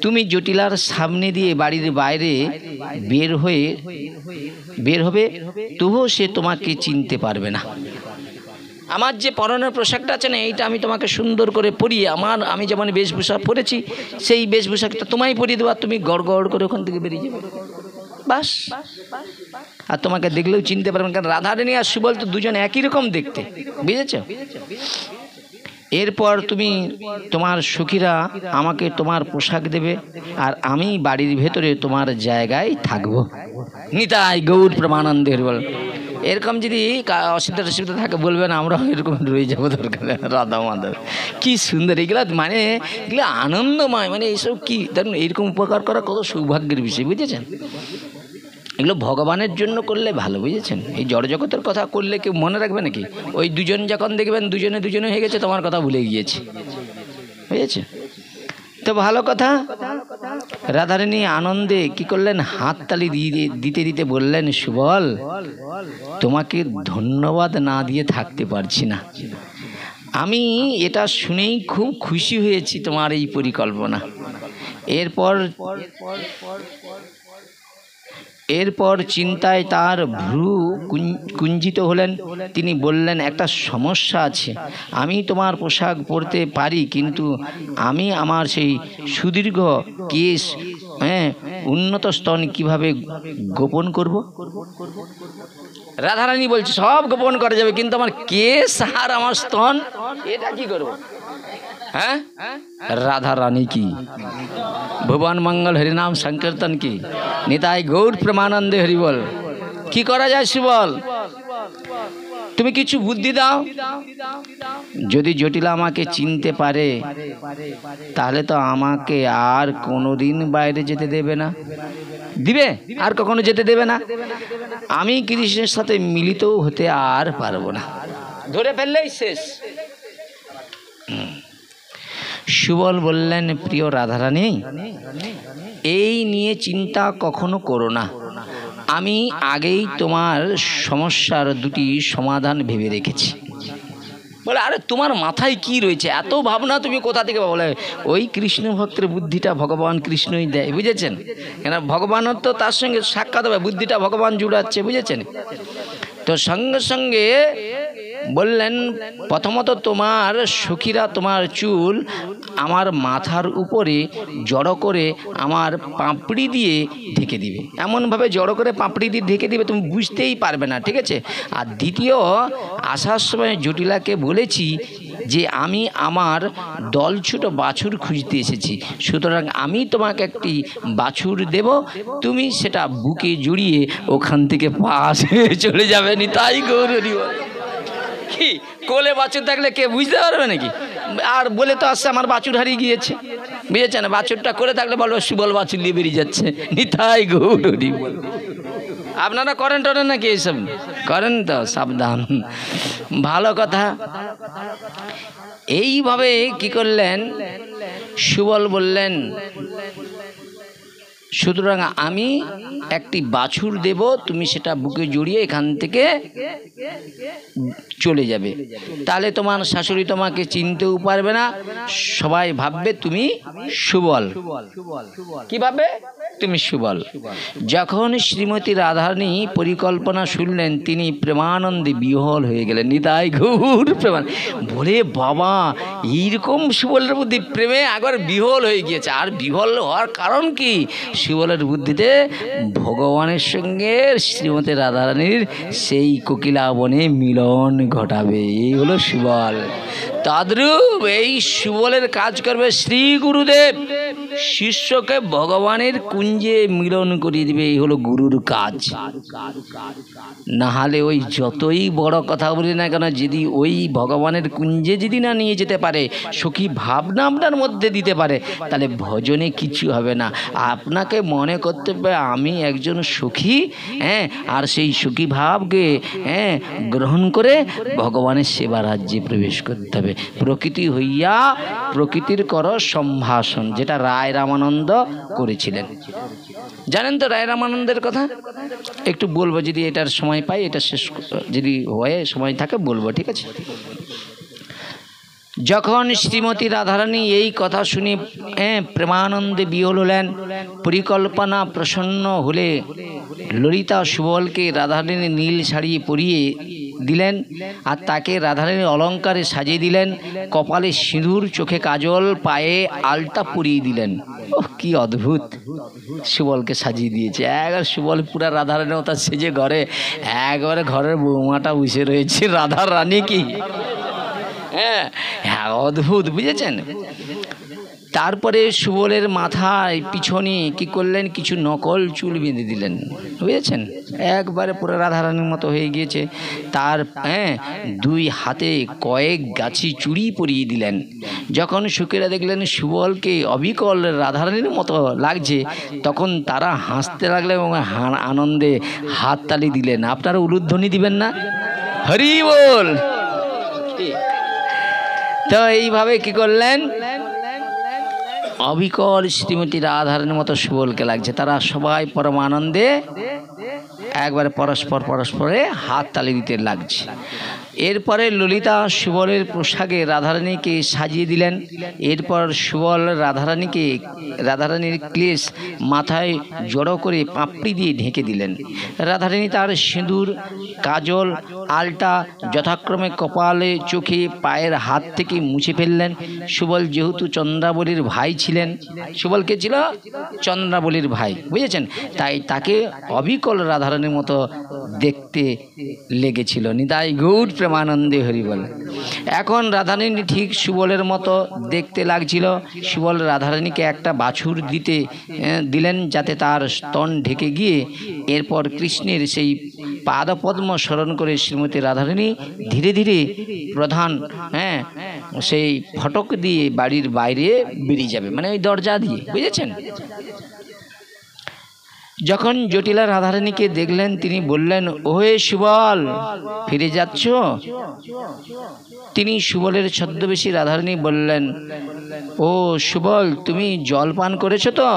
Speaker 1: তুমি জটিলার সামনে দিয়ে বাড়ির বাইরে বের হবে, তবুও সে তোমাকে চিনতে পারবে না। আমার যে পরনের পোশাকটা আছে না, এইটা আমি তোমাকে সুন্দর করে পরিয়ে, আমি যেমন বেশভূষা পরেছি সেই বেশভূষাটা তোমায় পরিয়ে দেবো, আর তুমি গড় গড় করে ওখান থেকে বেরিয়ে যাবে, বাস। আর তোমাকে দেখলেও চিনতে পারবেন, কারণ রাধারানী আর সুবল তো দুজন একই রকম দেখতে, বুঝেছ? এরপর তুমি, তোমার সখীরা আমাকে তোমার পোশাক দেবে, আর আমি বাড়ির ভেতরে তোমার জায়গায় থাকবো। নিতাই গৌর প্রেমানন্দের বল। এরকম যদি অসুবিধা থাকে বলবেন, আমরা এরকম রয়ে যাবো, দরকার রাধা মাধব। কি সুন্দর এগুলা, মানে এগুলো আনন্দময়, মানে এইসব কি ধরুন, এইরকম উপকার করা কত সৌভাগ্যের বিষয়, বুঝেছেন? এগুলো ভগবানের জন্য করলে ভালো, বুঝেছেন? এই জড়জগতের কথা করলে কেউ মনে রাখবে নাকি? ওই দুজন যখন দেখবেন দুজনে হয়ে গেছে, তোমার কথা ভুলে গিয়েছে, বুঝেছে? তো ভালো কথা। রাধারানী আনন্দে কি করলেন, হাততালি দিতে দিতে বললেন, সুবল, তোমাকে ধন্যবাদ না দিয়ে থাকতে পারছি না। আমি এটা শুনেই খুব খুশি হয়েছি তোমার এই পরিকল্পনা। এরপর চিন্তায় তার ভ্রু কুঞ্চিত হলেন। তিনি বললেন, একটা সমস্যা আছে, আমি তোমার পোশাক পরতে পারি, কিন্তু আমি আমার সেই সুদীর্ঘ কেশ, উন্নত স্তন কিভাবে গোপন করব? রাধারানী বলছে, সব গোপন করা যাবে, কিন্তু আমার কেশ আর আমার স্তন, এটা কি করব? হ্যাঁ, রাধারানী কি, ভুবন মঙ্গল হরিনাম সংকীর্তন কি, নিতাই গৌর প্রেমানন্দে হরি বল। কি করা যায় সুবল? তুমি কিছু বুদ্ধি দাও। যদি জটিলা আমাকে চিনতে পারে, তাহলে তো আমাকে আর কোনোদিন বাইরে যেতে দেবে না, দিবে আর কখনো যেতে দেবে না, আমি কৃষ্ণের সাথে মিলিতও হতে আর পারবো না, ধরে ফেললেই শেষ। সুবল বললেন, প্রিয় রাধারানী, এই নিয়ে চিন্তা কখনো করো না, আমি আগেই তোমার সমস্যার দুটি সমাধান ভেবে রেখেছি। বলে, আরে তোমার মাথায় কি রয়েছে, এত ভাবনা তুমি কোথা থেকে? বলে, ওই কৃষ্ণ ভক্তের বুদ্ধিটা ভগবান কৃষ্ণই দেয়, বুঝেছেন? কেন, ভগবানও তো তার সঙ্গে সাক্ষাৎ হবে, বুদ্ধিটা ভগবান জুড়াচ্ছে, বুঝেছেন? তো সঙ্গে সঙ্গে বললেন, প্রথমত তোমার সখীরা তোমার চুল আমার মাথার উপরে জড়ো করে আমার পাপড়ি দিয়ে ঢেকে দিবে, এমনভাবে জড়ো করে পাপড়ি দিয়ে ঢেকে দিবে তুমি বুঝতেই পারবে না, ঠিক আছে? আর দ্বিতীয়, আসার সময় জটিলাকে বলেছি যে আমি আমার দলছুট বাছুর খুঁজতে এসেছি, সুতরাং আমি তোমাকে একটি বাছুর দেব, তুমি সেটা বুকে জড়িয়ে ওখান থেকে পাশ চলে যাবে। নিতাই গৌর হরি বল। কি কোলে বাছুর থাকলে কে বুঝতে পারবে নাকি? আর বলে তো আসছে আমার বাছুর হারিয়ে গিয়েছে, বুঝেছেন? বাছুরটা করে থাকলে বলবো সুবল বাছুর নিয়ে বেরিয়ে যাচ্ছে। নিতাই গৌর হরি বল। আপনারা করেন টরেন নাকি এইসব? করেন তো, সাবধান, ভালো কথা। এইভাবে কি করলেন, সুবল বললেন, সুতরাং আমি একটি বাছুর দেব, তুমি সেটা বুকে জড়িয়ে এখান থেকে চলে যাবে, তাহলে তোমার শাশুড়ি তোমাকে চিনতেও পারবে না, সবাই ভাববে তুমি সুবল। কি ভাববে? তুমি সুবল। যখন শ্রীমতী রাধারানী পরিকল্পনা শুনলেন, তিনি প্রেমানন্দে বিহ্বল হয়ে গেলেন। নিতাই গৌর প্রেমান। বলে বাবা, এইরকম সুবলের বুদ্ধি, প্রেমে একবার বিহ্বল হয়ে গিয়েছে। আর বিহ্বল হওয়ার কারণ কি? সুবলের বুদ্ধিতে ভগবানের সঙ্গে শ্রীমতী রাধারানীর সেই কোকিলা বনে মিলন ঘটাবে, এই হলো সুবল। তদ্রূপ এই সুবলের কাজ করবে শ্রী গুরুদেব, শিষ্যকে ভগবানের কুঞ্জে মিলন করিয়ে দিবে, এই হলো গুরুর কাজ। না হলে ওই যতই বড় কথা বলি না কেন, যদি ওই ভগবানের কুঞ্জে যদি না নিয়ে যেতে পারে, সখী ভাবনা আপনার মধ্যে দিতে পারে, তাহলে ভজনে কিছু হবে না। আপনাকে মনে করতে হবে আমি একজন সখী, হ্যাঁ, আর সেই সখী ভাবকে গ্রহণ করে ভগবানের সেবা রাজ্যে প্রবেশ করতে হবে। প্রকৃতি হইয়া প্রকৃতির কর সম্ভাষণ, যেটা রায় রামানন্দ করেছিলেন। জানেন তো রায় রামানন্দের কথা? একটু বলবো, যদি এটার সময় পাই, এটা শেষ যদি হয়ে সময় থাকে বলবো, ঠিক আছে? যখন শ্রীমতী রাধারানী এই কথা শুনে প্রেমানন্দে বিহ্বল হলেন, পরিকল্পনা প্রসন্ন হলে ললিতা সুবলকে রাধারানী নীল শাড়ি পরিয়ে দিলেন, আর তাকে রাধারানীর অলঙ্কারে সাজিয়ে দিলেন, কপালে সিঁদুর, চোখে কাজল, পায়ে আলতা পরিয়ে দিলেন। ওহ, কি অদ্ভুত! সুবলকে সাজিয়ে দিয়েছে একবার। সুবল পুরা রাধারানীর মতো সেজে ঘরে, একবারে ঘরের বৌমাটা বসে রয়েছে, রাধা রানী কি হ্যাঁ, অদ্ভুত, বুঝেছেন? তারপরে সুবলের মাথায় পিছনে কি করলেন, কিছু নকল চুল বেঁধে দিলেন, বুঝেছেন? একবারে পুরো রাধারানীর মতো হয়ে গিয়েছে। তার দুই হাতে কয়েক গাছি চুড়ি পরিয়ে দিলেন। যখন সুখীরা দেখলেন সুবলকে অবিকল রাধারানীর মতো লাগছে, তখন তারা হাসতে লাগলেন এবং আনন্দে হাততালি দিলেন। আপনারা উলুধ্বনি দিবেন না? হরি বল। তো এইভাবে কি করলেন, অবিকল শ্রীমতী রাধারানীর মতো সুবলকে লাগছে। তারা সবাই পরম আনন্দে একবারে পরস্পরে হাত তালি দিতে লাগছে। এরপরে ললিতা সুবলের পোশাকে রাধারানীকে সাজিয়ে দিলেন। এরপর সুবল রাধারানীর ক্লেশ মাথায় জড়ো করে পাপড়ি দিয়ে ঢেকে দিলেন। রাধারানী তার সিঁদুর, কাজল, আলতা যথাক্রমে কপালে, চোখে, পায়ের হাত থেকে মুছে ফেললেন। সুবল যেহেতু চন্দ্রাবলীর ভাই ছিলেন, সুবল কে ছিল? চন্দ্রাবলীর ভাই, বুঝেছেন? তাই তাকে অবিকল রাধারানীর মতো দেখতে লেগেছিল। নিতাই গৌর প্রেমানন্দে হরি বল। এখন রাধারানী ঠিক সুবলের মতো দেখতে লাগছিল। সুবল রাধারানীকে একটা বাছুর দিলেন, যাতে তার স্তন ঢেকে গিয়ে এরপর কৃষ্ণের সেই পাদপদ্ম স্মরণ করে শ্রীমতী রাধারানী ধীরে ধীরে প্রধান সেই ফটক দিয়ে বাড়ির বাইরে বেরিয়ে যাবে, মানে ওই দরজা দিয়ে, বুঝেছেন? যখন জটিলা রাধারানীকে দেখলেন, তিনি বললেন, ওহে সুবল, ফিরে যাচ্ছ? তিনি সুবলের ছদ্মবেশী। রাধারানী বললেন, ও সুবল, তুমি জল পান করেছো তো?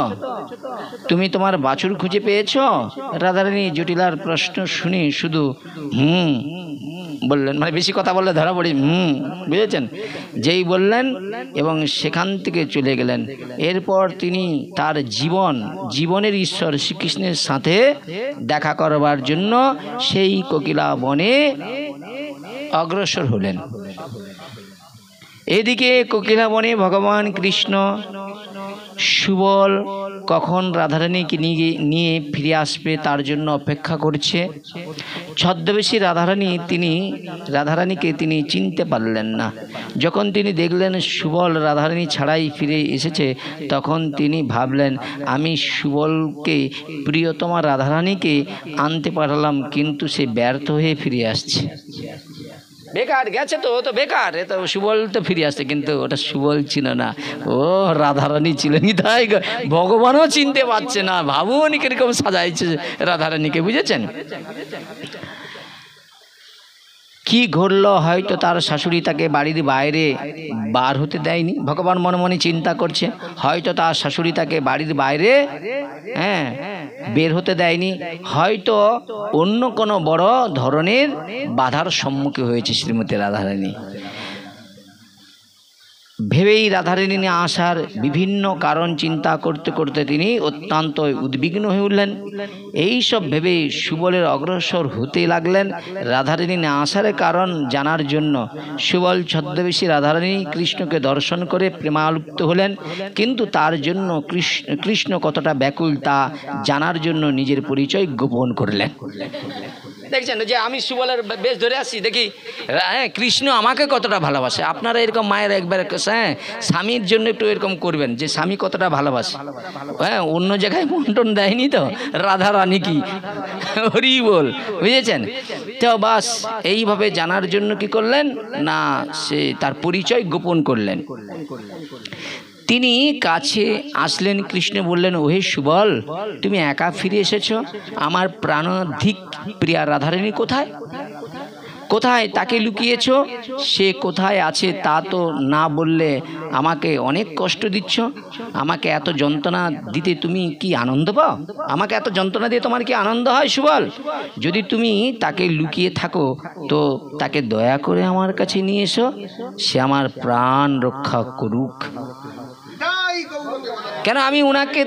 Speaker 1: তুমি তোমার বাছুর খুঁজে পেয়েছ? রাধারানী জটিলার প্রশ্ন শুনে শুধু বললেন, মানে বেশি কথা বললে ধরা পড়ি, বুঝেছেন? যেই বললেন এবং সেখান থেকে চলে গেলেন। এরপর তিনি তার জীবনের ঈশ্বর শ্রীকৃষ্ণের সাথে দেখা করবার জন্য সেই কোকিলা বনে অগ্রসর হলেন। এদিকে কোকিলাবনে ভগবান কৃষ্ণ সুবল কখন রাধারানীকে নিয়ে ফিরে আসবে তার জন্য অপেক্ষা করছে। ছদ্মবেশী রাধারানীকে তিনি চিনতে পারলেন না। যখন তিনি দেখলেন সুবল রাধারানী ছাড়াই ফিরে এসেছে, তখন তিনি ভাবলেন, আমি সুবলকে, প্রিয়তমা রাধারানীকে আনতে পারলাম, কিন্তু সে ব্যর্থ হয়ে ফিরে আসছে। বেকার গেছে, তো বেকার, এ তো সুবল তো ফিরে আসছে, কিন্তু ওটা সুবল ছিল না, ও রাধারানী ছিলেন। তাই ভগবানও চিনতে পারছে না। ভাবুন কিরকম সাজাইছে রাধারানীকে, বুঝেছেন? কি ঘটল? হয়তো তার শাশুড়ি তাকে বাড়ির বাইরে বার হতে দেয়নি। ভগবান মনে মনে চিন্তা করছে, হয়তো তার শাশুড়ি তাকে বাড়ির বাইরে বের হতে দেয়নি, হয়তো অন্য কোনো বড় ধরনের বাধার সম্মুখীন হয়েছে শ্রীমতী রাধারানী। ভেবেই রাধারানী আসার বিভিন্ন কারণ চিন্তা করতে করতে তিনি অত্যন্ত উদ্বিগ্ন হয়ে উঠলেন। এইসব ভেবে সুবলের অগ্রসর হতে লাগলেন। রাধারানী আসার কারণ জানার জন্য সুবল ছদ্মবেশী রাধারানী কৃষ্ণকে দর্শন করে প্রেমালুপ্ত হলেন, কিন্তু তার জন্য কৃষ্ণ কতটা ব্যাকুল তা জানার জন্য নিজের পরিচয় গোপন করলেন। দেখছেন যে আমি সুবলের বেশ ধরে আসছি, দেখি কৃষ্ণ আমাকে কতটা ভালোবাসে। আপনারা এরকম মায়ের একবার স্বামীর জন্য একটু এরকম করবেন যে স্বামী কতটা ভালোবাসে। অন্য জায়গায় মন্টন দেয়নি তো, রাধারানী কি হরি বল, বুঝেছেন তো? বাস এইভাবে জানার জন্য কি করলেন না, সে তার পরিচয় গোপন করলেন। তিনি কাছে আসলেন। কৃষ্ণ বললেন, ওহে সুবল, তুমি একা ফিরে এসেছো? আমার প্রাণাধিক প্রিয়া রাধারানী কোথায়? কোথায় তাকে লুকিয়েছ? সে কোথায় আছে তা তো না বললে আমাকে অনেক কষ্ট দিচ্ছ। আমাকে এত যন্ত্রণা দিতে তুমি কি আনন্দ পাও? আমাকে এত যন্ত্রণা দিয়ে তোমার কি আনন্দ হয় সুবল? যদি তুমি তাকে লুকিয়ে থাকো তো তাকে দয়া করে আমার কাছে নিয়ে এসো, সে আমার প্রাণ রক্ষা করুক। কেন আমি ওনাকে,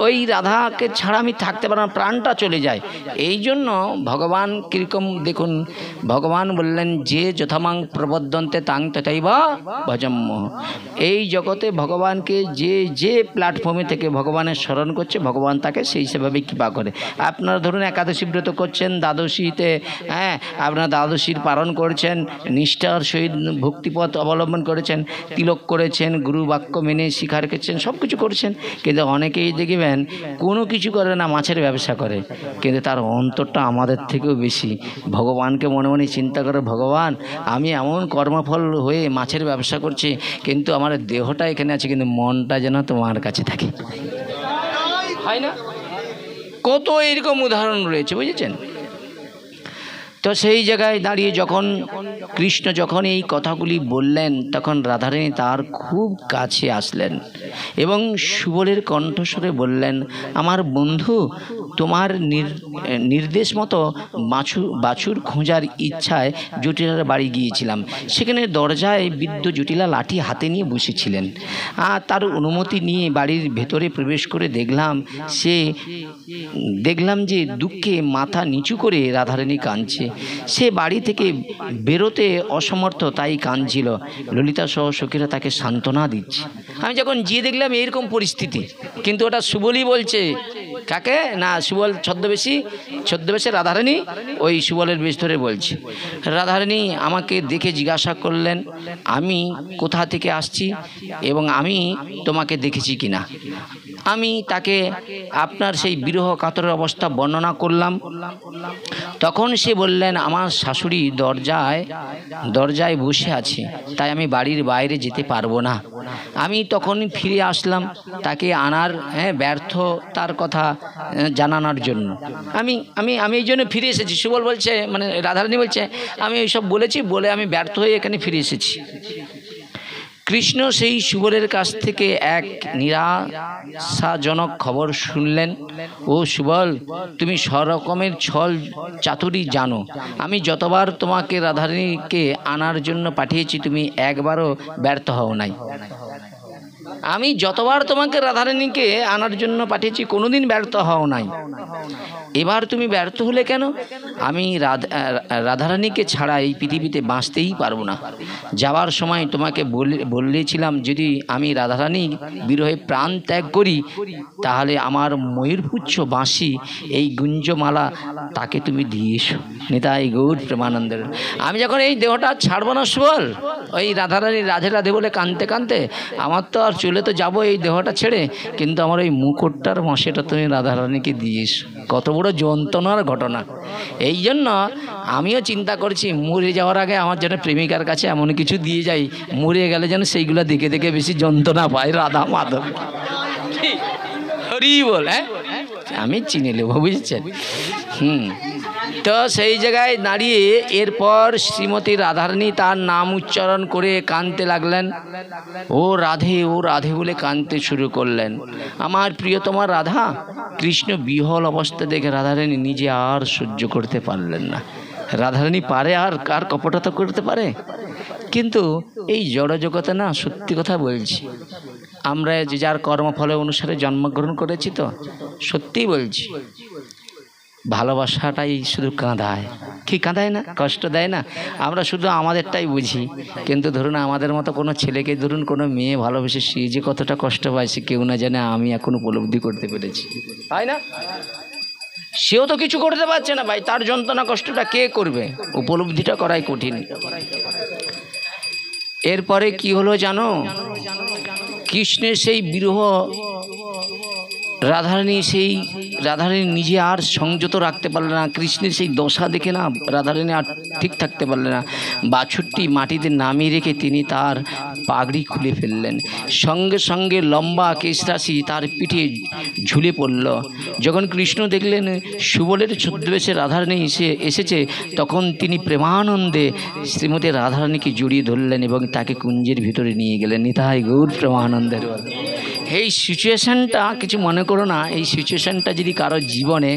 Speaker 1: ওই রাধাকে ছাড়া আমি থাকতে পারবো না, প্রাণটা চলে যায়। এই জন্য ভগবান কীরকম দেখুন, ভগবান বললেন যে যথামাং প্রবদ্ধন্তে তাং তথাইবা ভজম্মহ। এই জগতে ভগবানকে যে প্ল্যাটফর্মে থেকে ভগবানের স্মরণ করছে, ভগবান তাকে সেই সেভাবে কৃপা করে। আপনারা ধরুন একাদশী ব্রত করছেন, দ্বাদশীতে আপনারা দ্বাদশীর পালন করছেন, নিষ্ঠার সহিত ভক্তিপথ অবলম্বন করেছেন, তিলক করেছেন, গুরু বাক্য মেনে শিক্ষা রেখেছেন, সব কিছু করছেন। কিন্তু অনেকেই দেখবেন কোনো কিছু করে না, মাছের ব্যবসা করে, কিন্তু তার অন্তরটা আমাদের থেকেও বেশি। ভগবানকে মনে মনে চিন্তা করে, ভগবান আমি এমন কর্মফল হয়ে মাছের ব্যবসা করছি, কিন্তু আমার দেহটা এখানে আছে, কিন্তু মনটা যেন তোমার কাছে থাকে, হয় না? কত এরকম উদাহরণ রয়েছে, বুঝেছেন তো? সেই জায়গায় দাঁড়িয়ে যখন কৃষ্ণ যখন এই কথাগুলি বললেন, তখন রাধারানী তার খুব কাছে আসলেন এবং সুবলের কণ্ঠস্বরে বললেন, আমার বন্ধু, তোমার নির্দেশ মতো বাছুর খোঁজার ইচ্ছায় জটিলার বাড়ি গিয়েছিলাম। সেখানে দরজায় বৃদ্ধ জটিলা লাঠি হাতে নিয়ে বসেছিলেন। আর তার অনুমতি নিয়ে বাড়ির ভেতরে প্রবেশ করে দেখলাম যে দুঃখে মাথা নিচু করে রাধারানী কাঁদছে। সে বাড়ি থেকে বেরোতে অসমর্থ, তাই কাঁদছিল। ললিতা সহ সখীরা তাকে সান্ত্বনা দিচ্ছে। আমি যখন গিয়ে দেখলাম এইরকম পরিস্থিতি, কিন্তু ওটা সুবলই বলছে। কাকে? না, সুবল ছদ্মবেশে রাধারানী ওই সুবলের বেশ ধরে বলছে। রাধারানী আমাকে দেখে জিজ্ঞাসা করলেন আমি কোথা থেকে আসছি এবং আমি তোমাকে দেখেছি কিনা। আমি তাকে আপনার সেই বিরহ কাতরের অবস্থা বর্ণনা করলাম। তখন সে বললেন, আমার শাশুড়ি দরজায় বসে আছে, তাই আমি বাড়ির বাইরে যেতে পারবো না। আমি তখন ফিরে আসলাম তাকে আনার ব্যর্থতার কথা জানানোর জন্য। আমি এই জন্য ফিরে এসেছি। সুবল বলছে, মানে রাধারানী বলছে, আমি এইসব বলেছি বলে আমি ব্যর্থ হয়ে এখানে ফিরে এসেছি। কৃষ্ণ সেই সুবলের কাছ থেকে এক নিরাশাজনক খবর শুনলেন। ও সুবল, তুমি সরকমের ছল চাতুরি জানো। আমি যতবার তোমাকে রাধারানীকে আনার জন্য পাঠিয়েছি, তুমি একবারও ব্যর্থ হও নাই। আমি যতবার তোমাকে রাধারানীকে আনার জন্য পাঠিয়েছি কোনোদিন ব্যর্থ হও নাই, এবার তুমি ব্যর্থ হলে কেন? আমি রাধারানীকে ছাড়া এই পৃথিবীতে বাঁচতেই পারবো না। যাওয়ার সময় তোমাকে বলেছিলাম যদি আমি রাধারানী বিরহে প্রাণ ত্যাগ করি তাহলে আমার ময়ূরপুচ্ছ বাঁশি এই গুঞ্জমালা তাকে তুমি দিয়ে এসো। নিতাই গৌর প্রেমানন্দের। আমি যখন এই দেহটা ছাড়বো না সুবল, ওই রাধারানী রাধে রাধে বলে কাঁদতে কাঁদতে আমার তো আর চলে তো যাবো এই দেহটা ছেড়ে, কিন্তু আমার ওই মুকুটটার মাসেটা তুমি রাধারানীকে দিয়ে এসো। কত বড় যন্ত্রণার ঘটনা। এই জন্য আমিও চিন্তা করছি মরে যাওয়ার আগে আমার যেন প্রেমিকার কাছে এমন কিছু দিয়ে যাই, মরে গেলে যেন সেইগুলো দেখে দেখে বেশি যন্ত্রণা পায়। রাধা মাধব হরি বল। হ্যাঁ, আমি চিনে নেব, বুঝছেন? তো সেই জায়গায় দাঁড়িয়ে এরপর শ্রীমতী রাধারানী তার নাম উচ্চারণ করে কাঁদতে লাগলেন। ও রাধে, ও রাধে বলে কাঁদতে শুরু করলেন। আমার প্রিয়তমা রাধা। কৃষ্ণ বিহল অবস্থা দেখে রাধারানী নিজে আর সহ্য করতে পারলেন না। রাধারানী পারে আর কার কপটতা করতে পারে? কিন্তু এই জড়জগতে না, সত্যি কথা বলছি, আমরা যে যার কর্মফলে অনুসারে জন্মগ্রহণ করেছি, তো সত্যিই বলছি ভালোবাসাটাই শুধু কাঁদায়। কি কাঁদায় না, কষ্ট দেয় না? আমরা শুধু আমাদেরটাই বুঝি, কিন্তু ধরুন আমাদের মতো কোনো ছেলেকে, ধরুন কোনো মেয়ে ভালোবেসে সে যে কতটা কষ্ট পায় সে কেউ না জানে, আমি এখন উপলব্ধি করতে পেরেছি, তাই না? সেও তো কিছু করতে পারছে না ভাই, তার যন্ত্রণা কষ্টটা কে করবে? উপলব্ধিটা করাই কঠিন। এরপরে কি হলো জানো? কৃষ্ণের সেই বিরহ রাধারানী নিজে আর সংযত রাখতে পারলেন না। কৃষ্ণের সেই দশা দেখে না রাধারানী আর ঠিক থাকতে পারলেন না। বাছুরটি মাটিতে নামিয়ে রেখে তিনি তার পাগড়ি খুলে ফেললেন। সঙ্গে সঙ্গে লম্বা কেশরাশি তার পিঠে ঝুলে পড়ল। যখন কৃষ্ণ দেখলেন সুবলের ছদ্মবেশে রাধারানী এসেছে, তখন তিনি প্রেমানন্দে শ্রীমতী রাধারানীকে জড়িয়ে ধরলেন এবং তাকে কুঞ্জের ভিতরে নিয়ে গেলেন। নিতাই গৌর প্রেমানন্দের। এই সিচুয়েশানটা কিছু মনে করো না, এই সিচুয়েশানটা যদি কারো জীবনে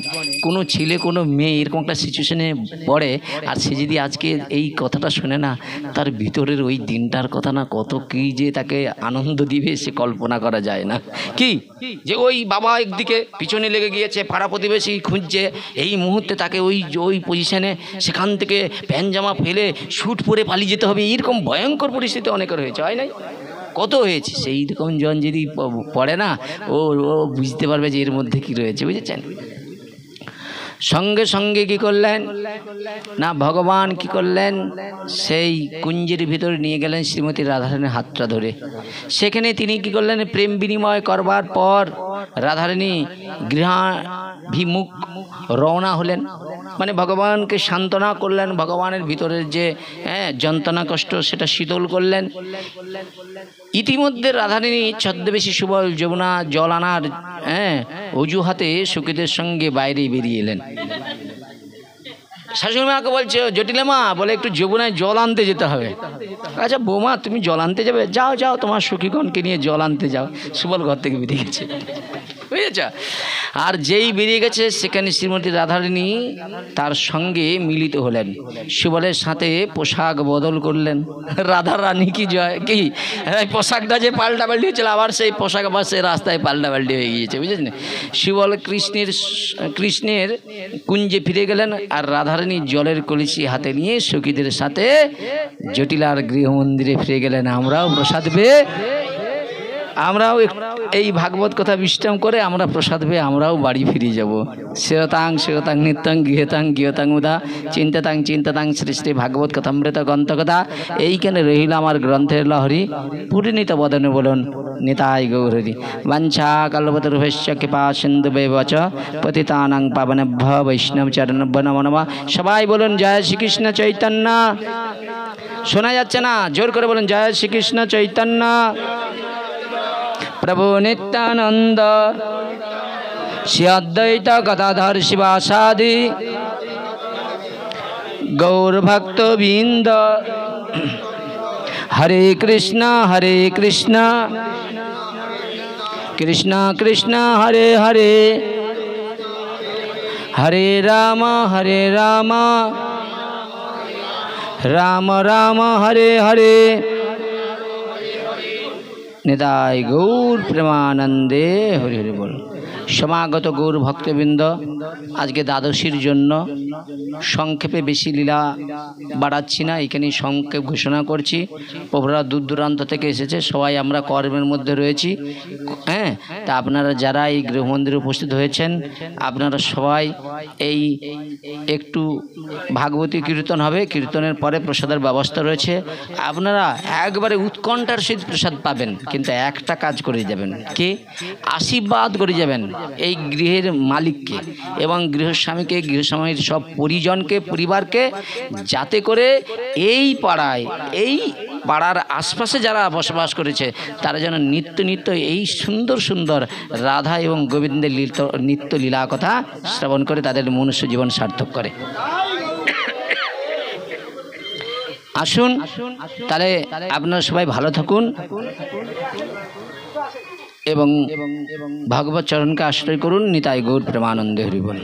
Speaker 1: কোনো ছেলে কোনো মেয়ে এরকম একটা সিচুয়েশানে পড়ে আর সে যদি আজকে এই কথাটা শোনে না, তার ভিতরের ওই দিনটার কথা না কত কী যে তাকে আনন্দ দিবে সে কল্পনা করা যায় না। কি যে ওই বাবা একদিকে পিছনে লেগে গিয়েছে, পাড়া প্রতিবেশী খুঁজছে, এই মুহূর্তে তাকে ওই পজিশানে সেখান থেকে প্যান্ট জামা ফেলে স্যুট পরে পালিয়ে যেতে হবে, এইরকম ভয়ঙ্কর পরিস্থিতি অনেকের হয়েছে, হয় নাই? কত হয়েছে। সেই রকম জন যদি পড়ে না, ও বুঝতে পারবে যে এর মধ্যে কি রয়েছে, বুঝেছেন? সঙ্গে সঙ্গে কি করলেন না, ভগবান কি করলেন, সেই কুঞ্জের ভিতরে নিয়ে গেলেন শ্রীমতী রাধারানীর হাতটা ধরে। সেখানে তিনি কি করলেন, প্রেম বিনিময় করবার পর রাধারানী গৃহাভিমুখ রওনা হলেন। মানে ভগবানকে সান্ত্বনা করলেন, ভগবানের ভিতরের যে যন্ত্রণা কষ্ট সেটা শীতল করলেন। ইতিমধ্যে রাধারানী ছদ্মবেশী সুবল যমুনা জল আনার অজুহাতে সখীদের সঙ্গে বাইরে বেরিয়ে এলেন। শাশুড়ি মাকে বলছে, জটিলা মা বলে একটু যমুনায় জল আনতে যেতে হবে। আচ্ছা বৌমা তুমি জল আনতে যাবে? যাও যাও, তোমার সখীগণকে নিয়ে জল আনতে যাও। সুবল ঘর থেকে বেরিয়ে গেছে, বুঝেছ? আর যেই বেরিয়ে গেছে সেখানে শ্রীমতী রাধারানী তার সঙ্গে মিলিত হলেন। সুবলের সাথে পোশাক বদল করলেন। রাধারানী কি জয় কি পোশাকটা যে পাল্টাপাল্টি হয়েছিল, আবার সেই পোশাক আবার সেই রাস্তায় পাল্টাপাল্টি হয়ে গিয়েছে, বুঝেছেন? সুবল কৃষ্ণের কুঞ্জে ফিরে গেলেন আর রাধারানী জলের কলসি হাতে নিয়ে সখীদের সাথে জটিলার গৃহমন্দিরে ফিরে গেলেন। আমরাও প্রসাদ পেয়ে আমরাও এই ভাগবত কথা বিশ্রাম করে আমরা প্রসাদ পেয়ে আমরাও বাড়ি ফিরে যাব। শিরতাং নিত্যং গৃহতাং উদা চিন্তাতাং শ্রী শ্রী ভাগবত কথামৃত গ্রন্থকথা। এইখানে রহিল আমার গ্রন্থের লহরী, পূর্ণিত বদনে বলুন নিতাই গৌরহরি। বাঞ্ছা কল্পতরুভ্যশ্চ কৃপা সিন্ধুভ্যেব চ পতিতানাং পাবনেভ্যো বৈষ্ণবচরণেভ্যো নমো নমঃ। সবাই বলুন জয় শ্রীকৃষ্ণ চৈতন্য। শোনা যাচ্ছে না? জোর করে বলুন জয় শ্রীকৃষ্ণ চৈতন্য প্রভু নিত্যানন্দ শ্রী অদ্বৈত গদাধর শিবাসাদি গৌর ভক্তবৃন্দ। হরে কৃষ্ণ কৃষ্ণ কৃষ্ণ হরে হরে, হরে রাম রাম রাম হরে হরে। নিতাই গৌর প্রেমানন্দে হরি হরি বল। সমাগত গৌর ভক্তবৃন্দ, আজকে দ্বাদশীর জন্য সংক্ষেপে বেশি লীলা বাড়াচ্ছি না, এখানেই সংক্ষেপ ঘোষণা করছি। প্রভুরা দূর দূরান্ত থেকে এসেছে, সবাই আমরা কর্মের মধ্যে রয়েছি। হ্যাঁ, তা আপনারা যারা এই গৃহমন্দিরে উপস্থিত হয়েছেন, আপনারা সবাই এই একটু ভাগবতী কীর্তন হবে, কীর্তনের পরে প্রসাদের ব্যবস্থা রয়েছে। আপনারা একবারে উৎকণ্ঠার সহিত প্রসাদ পাবেন, কিন্তু একটা কাজ করে যাবেন, কে আশীর্বাদ করে যাবেন এই গৃহের মালিককে এবং গৃহস্বামীকে, গৃহস্বামীর সব পরিজনকে, পরিবারকে, যাতে করে এই পাড়ায়, এই পাড়ার আশপাশে যারা বসবাস করেছে তারা যেন নিত্য নিত্য এই সুন্দর সুন্দর রাধা এবং গোবিন্দের নিত্য লীলা কথা শ্রবণ করে তাদের মনুষ্য জীবন সার্থক করে। আসুন তাহলে আপনারা সবাই ভালো থাকুন এবং ভগবত চরণকে আশ্রয় করুন। নিতাই গৌর প্রেমানন্দে হরি বল।